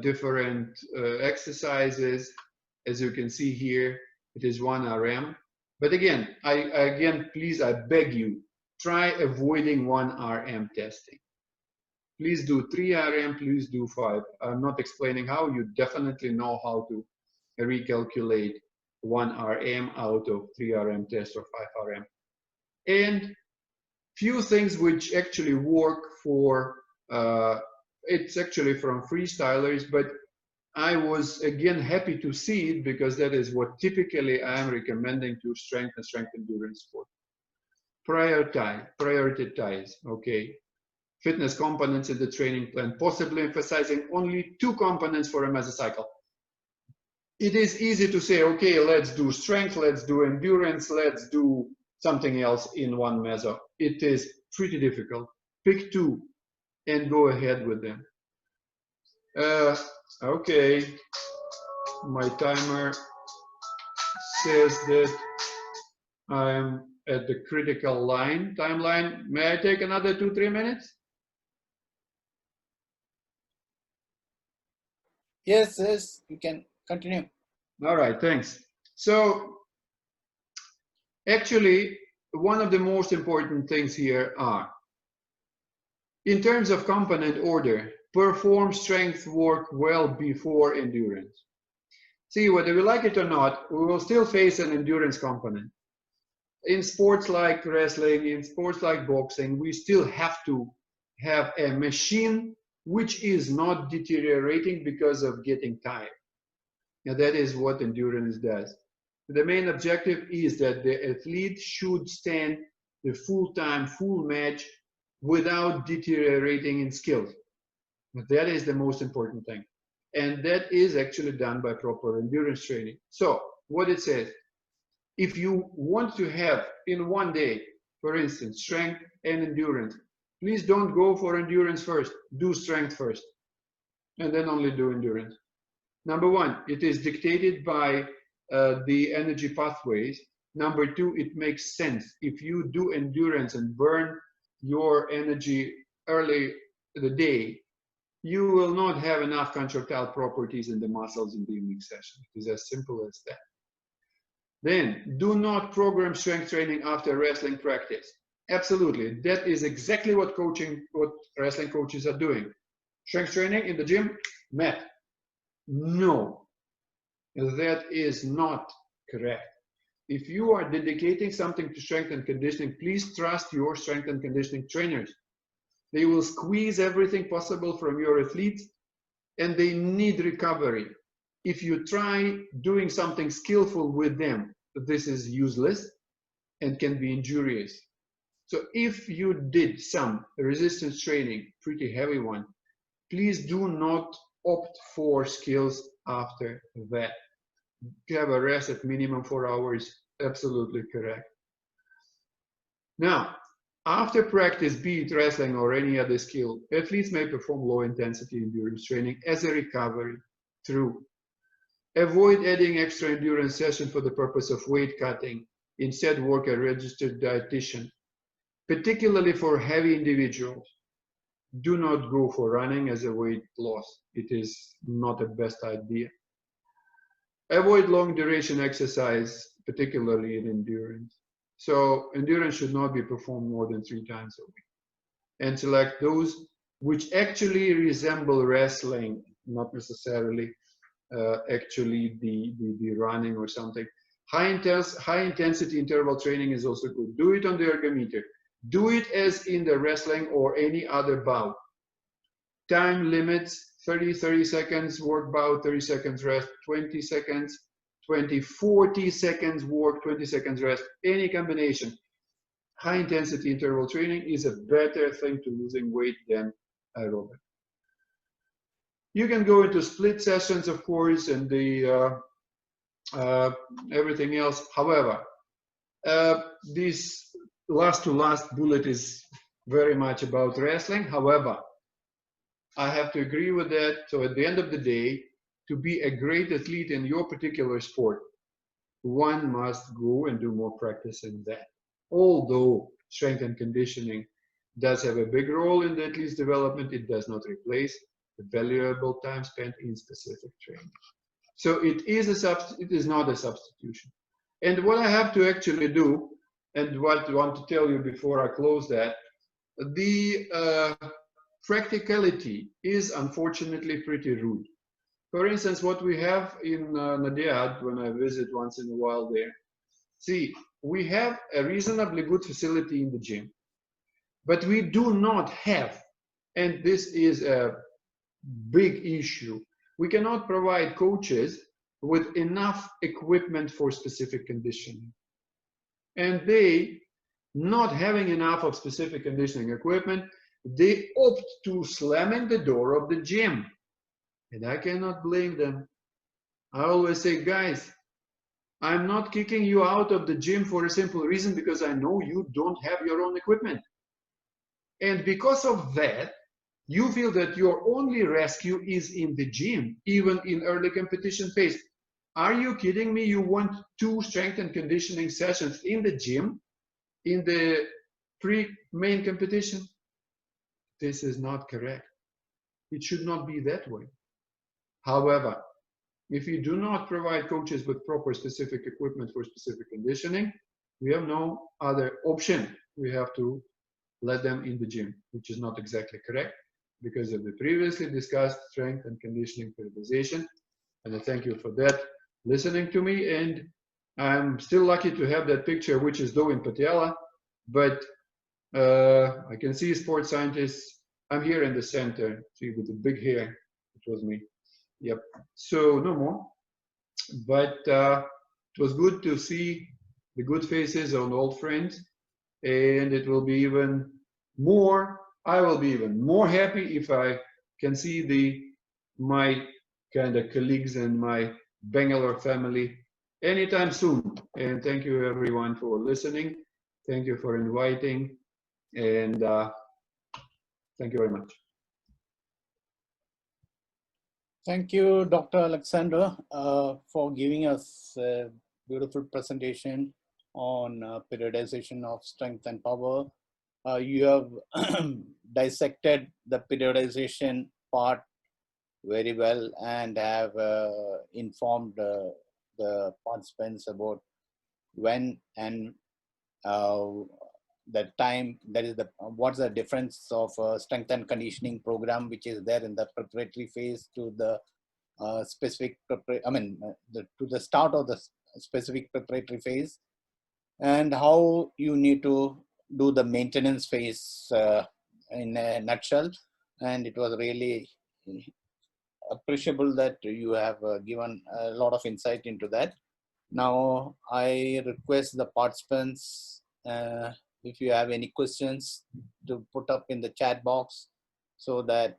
different exercises. As you can see here, it is 1 RM. But again, please, I beg you, try avoiding 1 RM testing. Please do 3 RM, please do 5. I'm not explaining how. You definitely know how to recalculate 1 RM out of 3 RM test or 5 RM. And few things which actually work for, it's actually from freestylers, but I was again happy to see it because that is what typically I am recommending to strength and strength endurance sport. Prioritize, okay. Fitness components in the training plan, possibly emphasizing only 2 components for a mesocycle. It is easy to say, okay, let's do strength, let's do endurance, let's do something else in one meso. It is pretty difficult. Pick 2 and go ahead with them. Okay, my timer says that I'm at the critical timeline. May I take another 2-3 minutes? Yes, you can continue. All right, thanks. So actually, one of the most important things here are, in terms of component order, perform strength work well before endurance. See, whether we like it or not, we will still face an endurance component. In sports like wrestling, in sports like boxing, we still have to have a machine which is not deteriorating because of getting tired. Now that is what endurance does. The main objective is that the athlete should stand the full time, full match without deteriorating in skills. That is the most important thing. And that is actually done by proper endurance training. So what it says, if you want to have in one day, for instance, strength and endurance, please don't go for endurance first. Do strength first, and then only do endurance. Number one, it is dictated by the energy pathways. Number two, it makes sense. If you do endurance and burn your energy early in the day, you will not have enough contractile properties in the muscles in the evening session. It is as simple as that. Then, do not program strength training after wrestling practice. Absolutely, that is exactly what wrestling coaches are doing. Strength training in the gym, mat. No, that is not correct. If you are dedicating something to strength and conditioning, please trust your strength and conditioning trainers. They will squeeze everything possible from your athletes, and they need recovery. If you try doing something skillful with them, this is useless and can be injurious. So if you did some resistance training, pretty heavy one, please do not opt for skills after that. Have a rest at minimum 4 hours, absolutely correct. Now, after practice, be it wrestling or any other skill, athletes may perform low intensity endurance training as a recovery. True. Avoid adding extra endurance session for the purpose of weight cutting. Instead, work a registered dietitian, particularly for heavy individuals. Do not go for running as a weight loss. It is not the best idea. Avoid long duration exercise, particularly in endurance. So endurance should not be performed more than 3 times a week. And select those which actually resemble wrestling, not necessarily actually the running or something. High intensity interval training is also good. Do it on the ergometer. Do it as in the wrestling or any other bout. Time limits, 30 seconds work bout, 30 seconds rest, 20 seconds, 40 seconds work, 20 seconds rest, any combination. High intensity interval training is a better thing to losing weight than aerobic. You can go into split sessions, of course, and the everything else. However, this last bullet is very much about wrestling. However, I have to agree with that. So at the end of the day, to be a great athlete in your particular sport, one must go and do more practice in that. Although strength and conditioning does have a big role in the athlete's development, it does not replace the valuable time spent in specific training. So it is not a substitution. And what I have to actually do, and what I want to tell you before I close that, the practicality is unfortunately pretty rude. For instance, what we have in Nadiad, when I visit once in a while there, see, we have a reasonably good facility in the gym, but we do not have, and this is a big issue, we cannot provide coaches with enough equipment for specific conditioning. And they, not having enough of specific conditioning equipment, they opt to slamming the door of the gym. And I cannot blame them. I always say, guys, I'm not kicking you out of the gym for a simple reason, because I know you don't have your own equipment. And because of that, you feel that your only rescue is in the gym, even in early competition phase. Are you kidding me? You want 2 strength and conditioning sessions in the gym, in the pre-main competition? This is not correct. It should not be that way. However, if you do not provide coaches with proper specific equipment for specific conditioning, we have no other option. We have to let them in the gym, which is not exactly correct because of the previously discussed strength and conditioning periodization. And I thank you for that, listening to me. And I'm still lucky to have that picture, which is though in Patiala, but I can see sports scientists. I'm here in the center, see, with the big hair. It was me. Yep. So no more. But it was good to see the good faces on old friends, and it will be even more. I will be even more happy if I can see my kind of colleagues and my Bangalore family anytime soon. And thank you everyone for listening. Thank you for inviting, and thank you very much. Thank you, Dr. Alexander, for giving us a beautiful presentation on periodization of strength and power. You have dissected the periodization part very well and have informed the participants about when and the time, that is what's the difference of strength and conditioning program which is there in the preparatory phase to the specific to the start of the specific preparatory phase, and how you need to do the maintenance phase in a nutshell. And it was really appreciable that you have given a lot of insight into that. Now I request the participants, if you have any questions, to put up in the chat box so that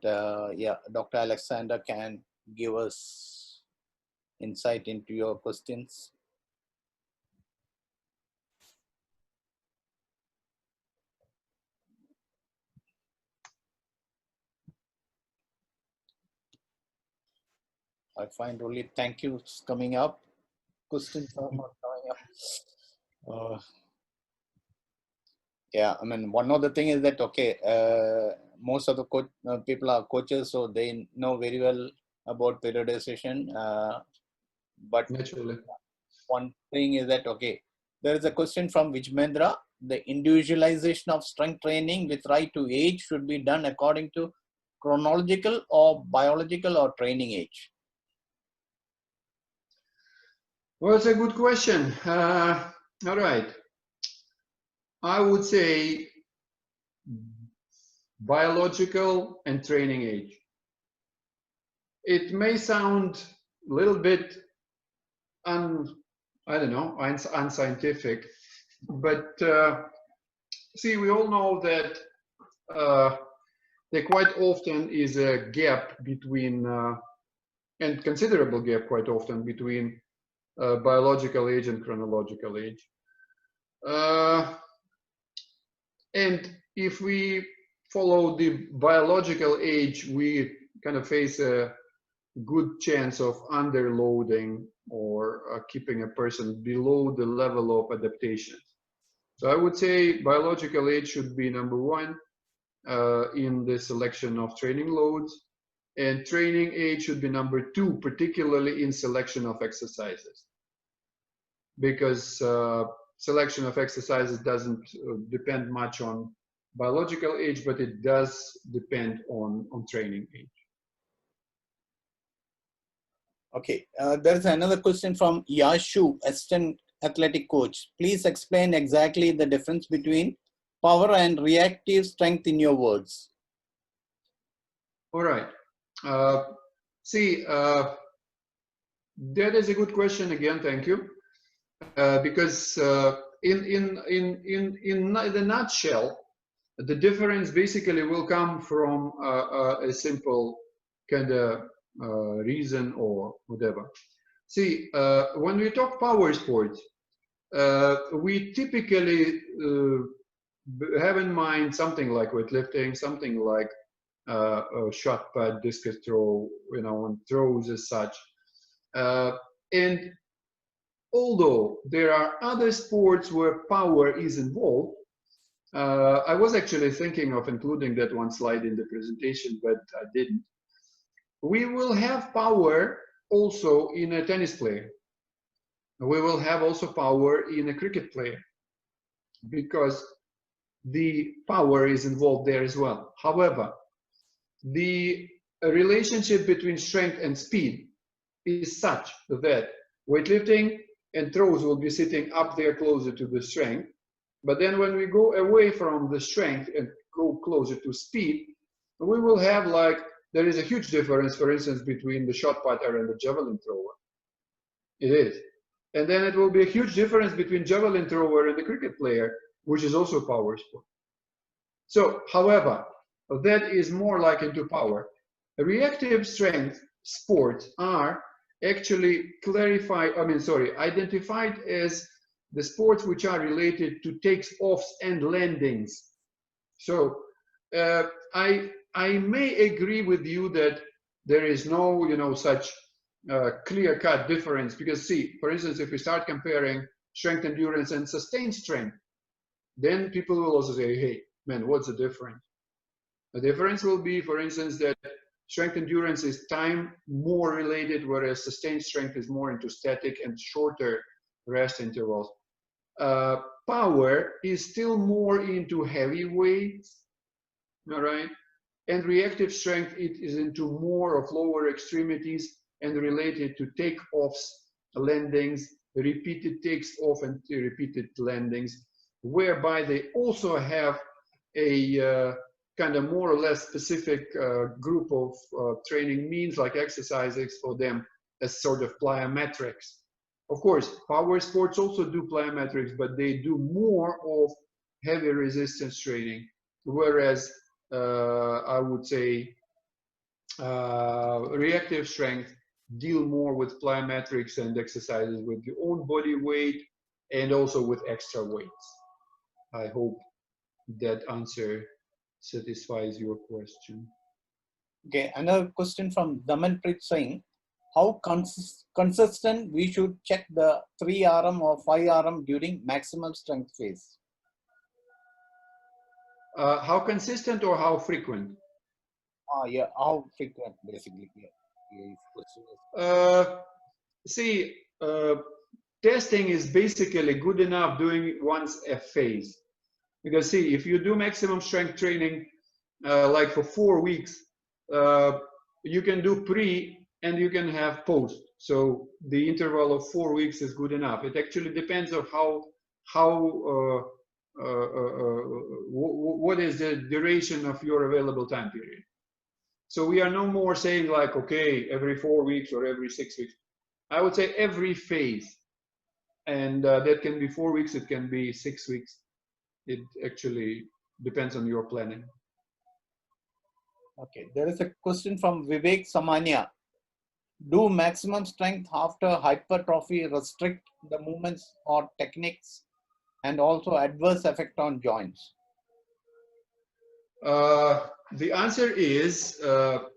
yeah, Dr. Alexander can give us insight into your questions. I find only thank yous coming up. Questions are not coming up. Yeah, I mean, one other thing is that, okay, most of the people are coaches, so they know very well about periodization. But Naturally. one thing is that, okay, there is a question from Vijmendra. The individualization of strength training with right to age should be done according to chronological or biological or training age. Well, it's a good question. All right. I would say biological and training age. It may sound a little bit I don't know, unscientific, but see, we all know that there quite often is a gap between, and considerable gap quite often between biological age and chronological age. And if we follow the biological age, we kind of face a good chance of underloading or keeping a person below the level of adaptation. So I would say biological age should be number one in the selection of training loads, and training age should be number two, particularly in selection of exercises, because selection of exercises doesn't depend much on biological age, but it does depend on training age. Okay, there's another question from Yashu, assistant athletic coach. Please explain exactly the difference between power and reactive strength in your words. All right. See, that is a good question again. Thank you. Because in the nutshell, the difference basically will come from a simple kind of reason or whatever. See, when we talk power sports, we typically have in mind something like weightlifting, something like shot put, discus throw, you know, and throws as such. And although there are other sports where power is involved, I was actually thinking of including that one slide in the presentation, but I didn't. We will have power also in a tennis player. We will have also power in a cricket player, because the power is involved there as well. However, the relationship between strength and speed is such that weightlifting and throws will be sitting up there closer to the strength. But then when we go away from the strength and go closer to speed, we will have, like, there is a huge difference, for instance, between the shot putter and the javelin thrower. It is. And then it will be a huge difference between javelin thrower and the cricket player, which is also power sport. So, however, that is more like into power. Reactive strength sports are actually identified as the sports which are related to takes-offs and landings. So I may agree with you that there is no such clear-cut difference, because see, for instance, if we start comparing strength endurance and sustained strength, then people will also say, hey man, what's the difference? The difference will be, for instance, that strength endurance is time more related, whereas sustained strength is more into static and shorter rest intervals. Power is still more into heavy weights, all right? And reactive strength, it is into more of lower extremities and related to takeoffs, landings, repeated takes off and repeated landings, whereby they also have a kind of more or less specific group of training means, like exercises for them as sort of plyometrics. Of course, power sports also do plyometrics, but they do more of heavy resistance training, whereas I would say reactive strength deal more with plyometrics and exercises with your own body weight and also with extra weights. I hope that answer satisfies your question. Okay, another question from Damanpreet Singh. How consistent we should check the 3RM or 5RM during maximum strength phase? How consistent or how frequent? Yeah, how frequent basically. See, testing is basically good enough doing once a phase. Because see, if you do maximum strength training like for 4 weeks, you can do pre and you can have post. So the interval of 4 weeks is good enough. It actually depends on what is the duration of your available time period. So we are no more saying like, okay, every 4 weeks or every 6 weeks. I would say every phase. And that can be 4 weeks, it can be 6 weeks. It actually depends on your planning. Okay, there is a question from Vivek Samania. Do maximum strength after hypertrophy restrict the movements or techniques and also adverse effect on joints? The answer is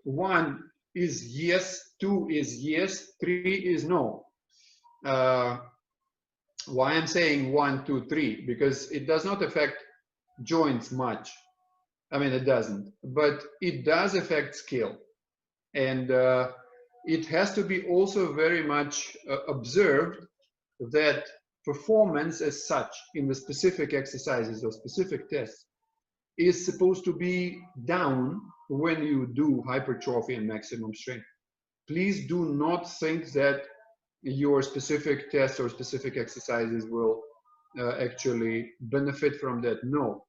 1 is yes, 2 is yes, 3 is no. Why I'm saying 1, 2, 3? Because it does not affect joints much. I mean, it doesn't, but it does affect skill. And it has to be also very much observed that performance as such in the specific exercises or specific tests is supposed to be down when you do hypertrophy and maximum strength. Please do not think that your specific tests or specific exercises will actually benefit from that. No,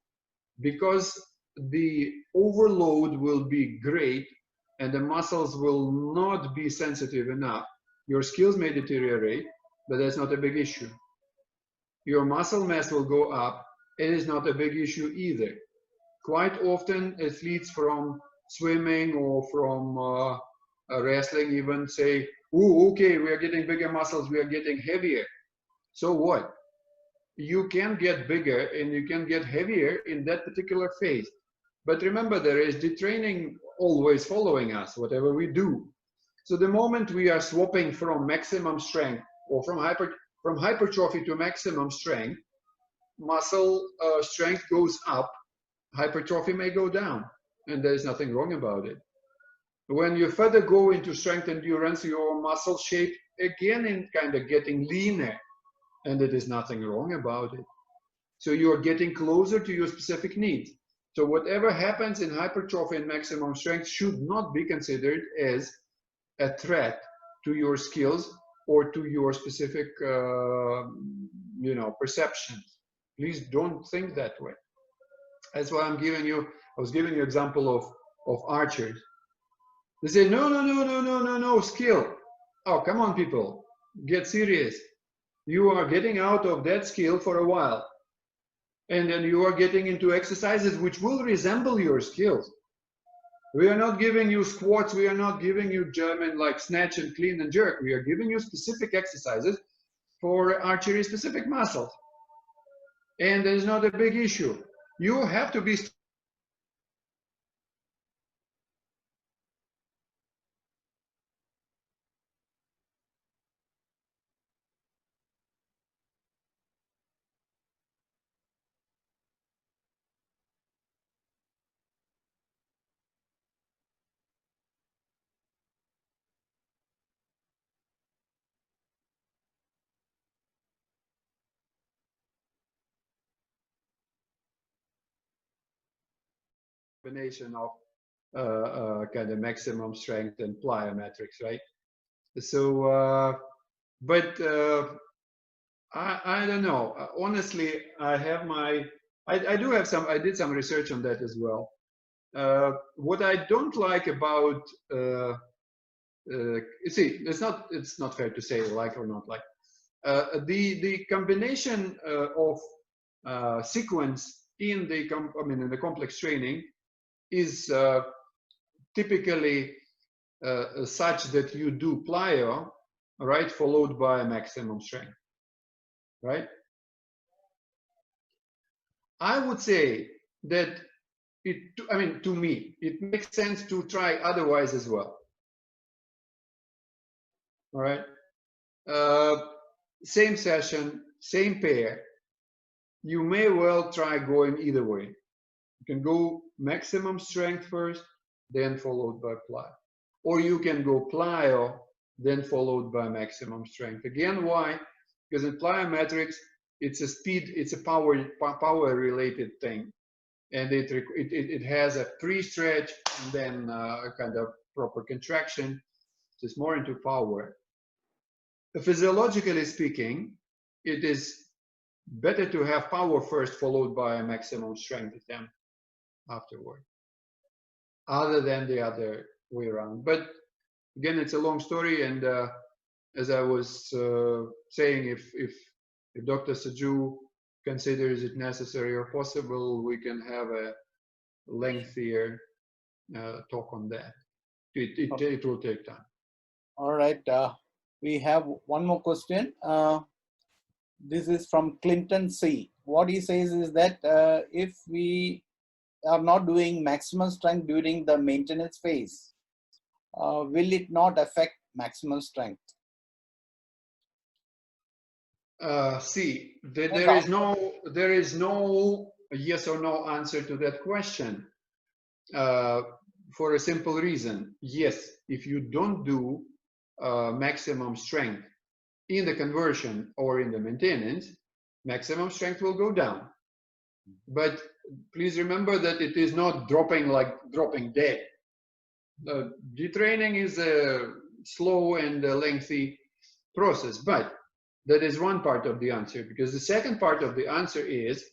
because the overload will be great and the muscles will not be sensitive enough. Your skills may deteriorate, but that's not a big issue. Your muscle mass will go up. It is not a big issue either. Quite often athletes from swimming or from wrestling even say, oh, okay, we are getting bigger muscles, we are getting heavier. So what? You can get bigger and you can get heavier in that particular phase. But remember, there is detraining always following us, whatever we do. So the moment we are swapping from maximum strength or from hypertrophy to maximum strength, muscle strength goes up, hypertrophy may go down, and there's nothing wrong about it. When you further go into strength endurance, your muscle shape again is kind of getting leaner, and there is nothing wrong about it. So you are getting closer to your specific needs. So whatever happens in hypertrophy and maximum strength should not be considered as a threat to your skills or to your specific, perceptions. Please don't think that way. That's why I was giving you example of archers. They say, no, skill. Oh, come on, people, get serious. You are getting out of that skill for a while. And then you are getting into exercises which will resemble your skills. We are not giving you squats. We are not giving you German like snatch and clean and jerk. We are giving you specific exercises for archery specific muscles. And there's not a big issue. You have to be combination of kind of maximum strength and plyometrics, right? So, but I don't know. Honestly, I have my, I do have some, I did some research on that as well. What I don't like about, see, it's not fair to say like or not like. The combination of sequence in the, in the complex training is typically such that you do plyo, right, followed by maximum strength, right? I would say that to me, it makes sense to try otherwise as well. All right. Same session, same pair. You may well try going either way. You can go maximum strength first, then followed by plyo. Or you can go plyo, then followed by maximum strength. Again, why? Because in plyometrics, it's a speed, it's a power related thing. And it has a pre-stretch and then a kind of proper contraction. So it's more into power. Physiologically speaking, it is better to have power first, followed by a maximum strength attempt afterward, other than the other way around. But again, it's a long story, and as I was saying, if Dr. Saju considers it necessary or possible, we can have a lengthier talk on that. It will take time. All right. We have one more question. This is from Clinton C. What he says is that if we are not doing maximum strength during the maintenance phase, will it not affect maximum strength? See, there is no yes or no answer to that question, for a simple reason. Yes, if you don't do maximum strength in the conversion or in the maintenance, maximum strength will go down. But please remember that it is not dropping like dropping dead. Detraining is a slow and a lengthy process, but that is one part of the answer, because the second part of the answer is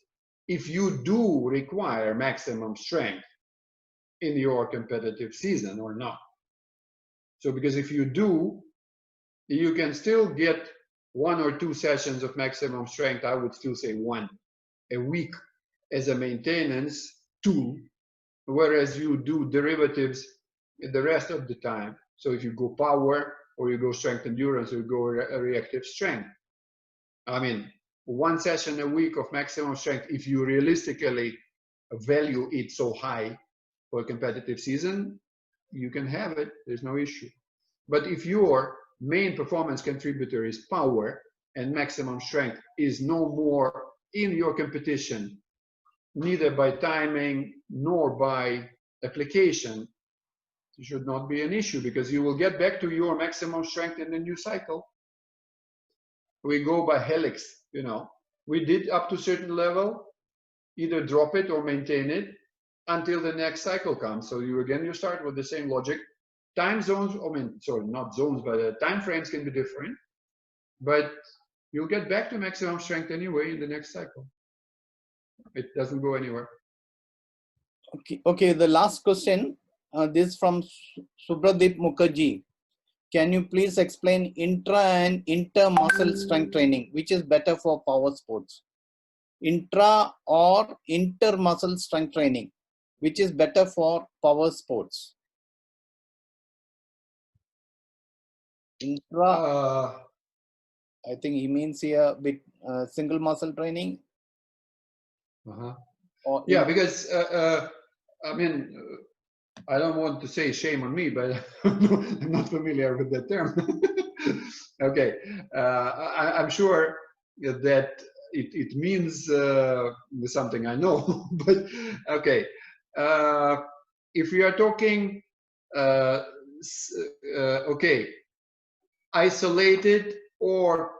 if you do require maximum strength in your competitive season or not. So because if you do, you can still get 1 or 2 sessions of maximum strength. I would still say 1 a week as a maintenance tool, whereas you do derivatives the rest of the time. So if you go power, or you go strength endurance, or you go reactive strength, I mean, 1 session a week of maximum strength, if you realistically value it so high for a competitive season, you can have it, there's no issue. But if your main performance contributor is power and maximum strength is no more in your competition, neither by timing nor by application, it should not be an issue, because you will get back to your maximum strength in the new cycle. We go by helix, you know. We did up to a certain level, either drop it or maintain it until the next cycle comes. So you start with the same logic. Time zones, sorry, not zones, but time frames can be different, but you'll get back to maximum strength anyway in the next cycle. It doesn't go anywhere. Okay, the last question, this from Subradip Mukherjee. Can you please explain intra and inter muscle strength training, which is better for power sports? Intra or inter muscle strength training, which is better for power sports? Intra, I think he means here with single muscle training. Or yeah, because I mean, I don't want to say shame on me, but I'm not familiar with that term. Okay, I'm sure that it means something I know, but okay. If we are talking, okay, isolated, or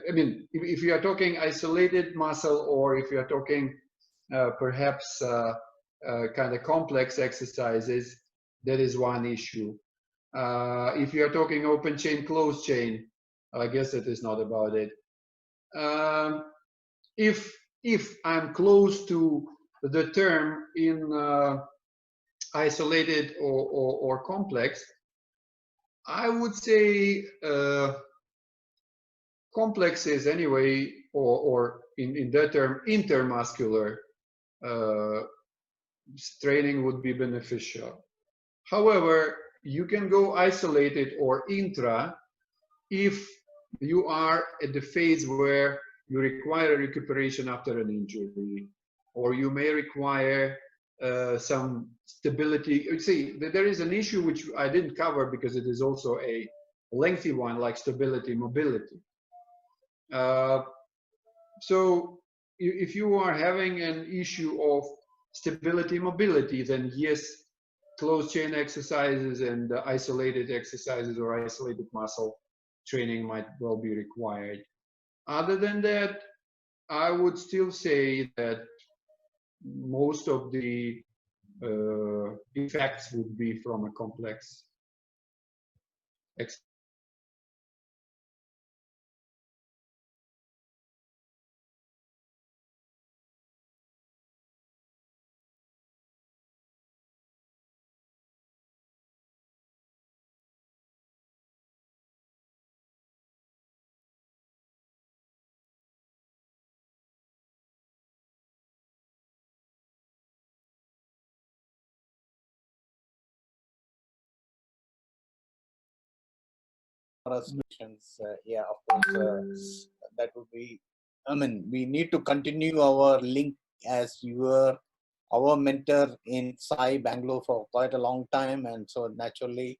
I mean, if you are talking isolated muscle, or if you are talking perhaps kind of complex exercises, that is one issue. If you are talking open chain, closed chain, I guess that is not about it. If I'm close to the term in isolated or complex, I would say complexes anyway, or in that term, intermuscular training would be beneficial. However, you can go isolated or intra if you are at the phase where you require recuperation after an injury, or you may require some stability. You see, there is an issue which I didn't cover because it is also a lengthy one, like stability, mobility. So if you are having an issue of stability, mobility, then yes, closed chain exercises and isolated exercises or isolated muscle training might well be required. Other than that, I would still say that most of the effects would be from a complex exercise. restrictions, yeah, of course, that would be, I mean, we need to continue our link as you were our mentor in SAI Bangalore for quite a long time, and so naturally,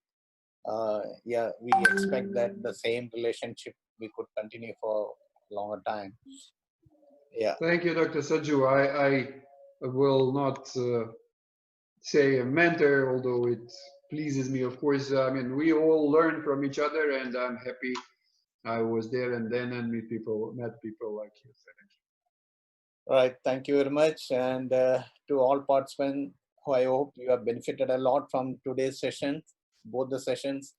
yeah, we expect that the same relationship we could continue for a longer time. Yeah. Thank you, Dr. Saju. I will not say a mentor, although it pleases me, of course. I mean, we all learn from each other, and I'm happy I was there and then and met people like you. All right. Thank you very much. And to all participants, who I hope you have benefited a lot from today's session, both the sessions.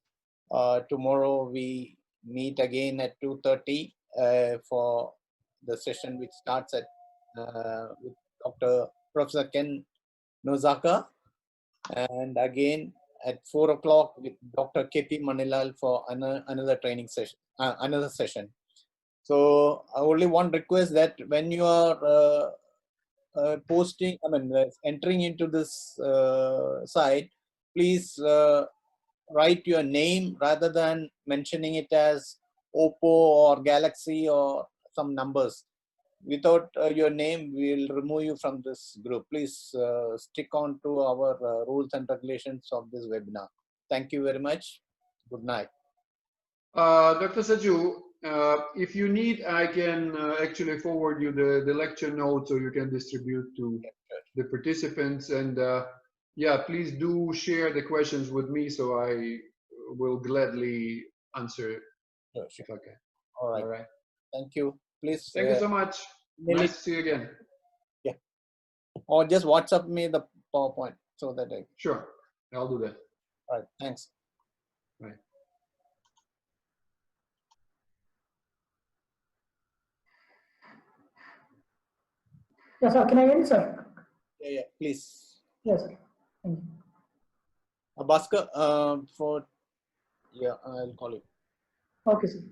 Tomorrow we meet again at 2:30 for the session which starts at with Professor Ken Nozaka, and again at 4 o'clock with Dr. KP Manilal for another training session, another session. So only one request, that when you are posting, I mean, entering into this site, please write your name rather than mentioning it as Oppo or Galaxy or some numbers. Without your name, we will remove you from this group. Please stick on to our rules and regulations of this webinar. Thank you very much. Good night. Dr. Saju, if you need, I can actually forward you the lecture notes, so you can distribute to the participants. And yeah, please do share the questions with me, so I will gladly answer Sure. if I can. All right. All right. Thank you. Please. Thank you so much. Nice to see you again. Yeah. Or just WhatsApp me the PowerPoint so that I. Sure, I'll do that. All right. Thanks. Bye. Yes, sir. Can I end, sir? Yeah, please. Yes, sir. Thank you. Bhaskar, for, yeah, I'll call you. Okay, sir.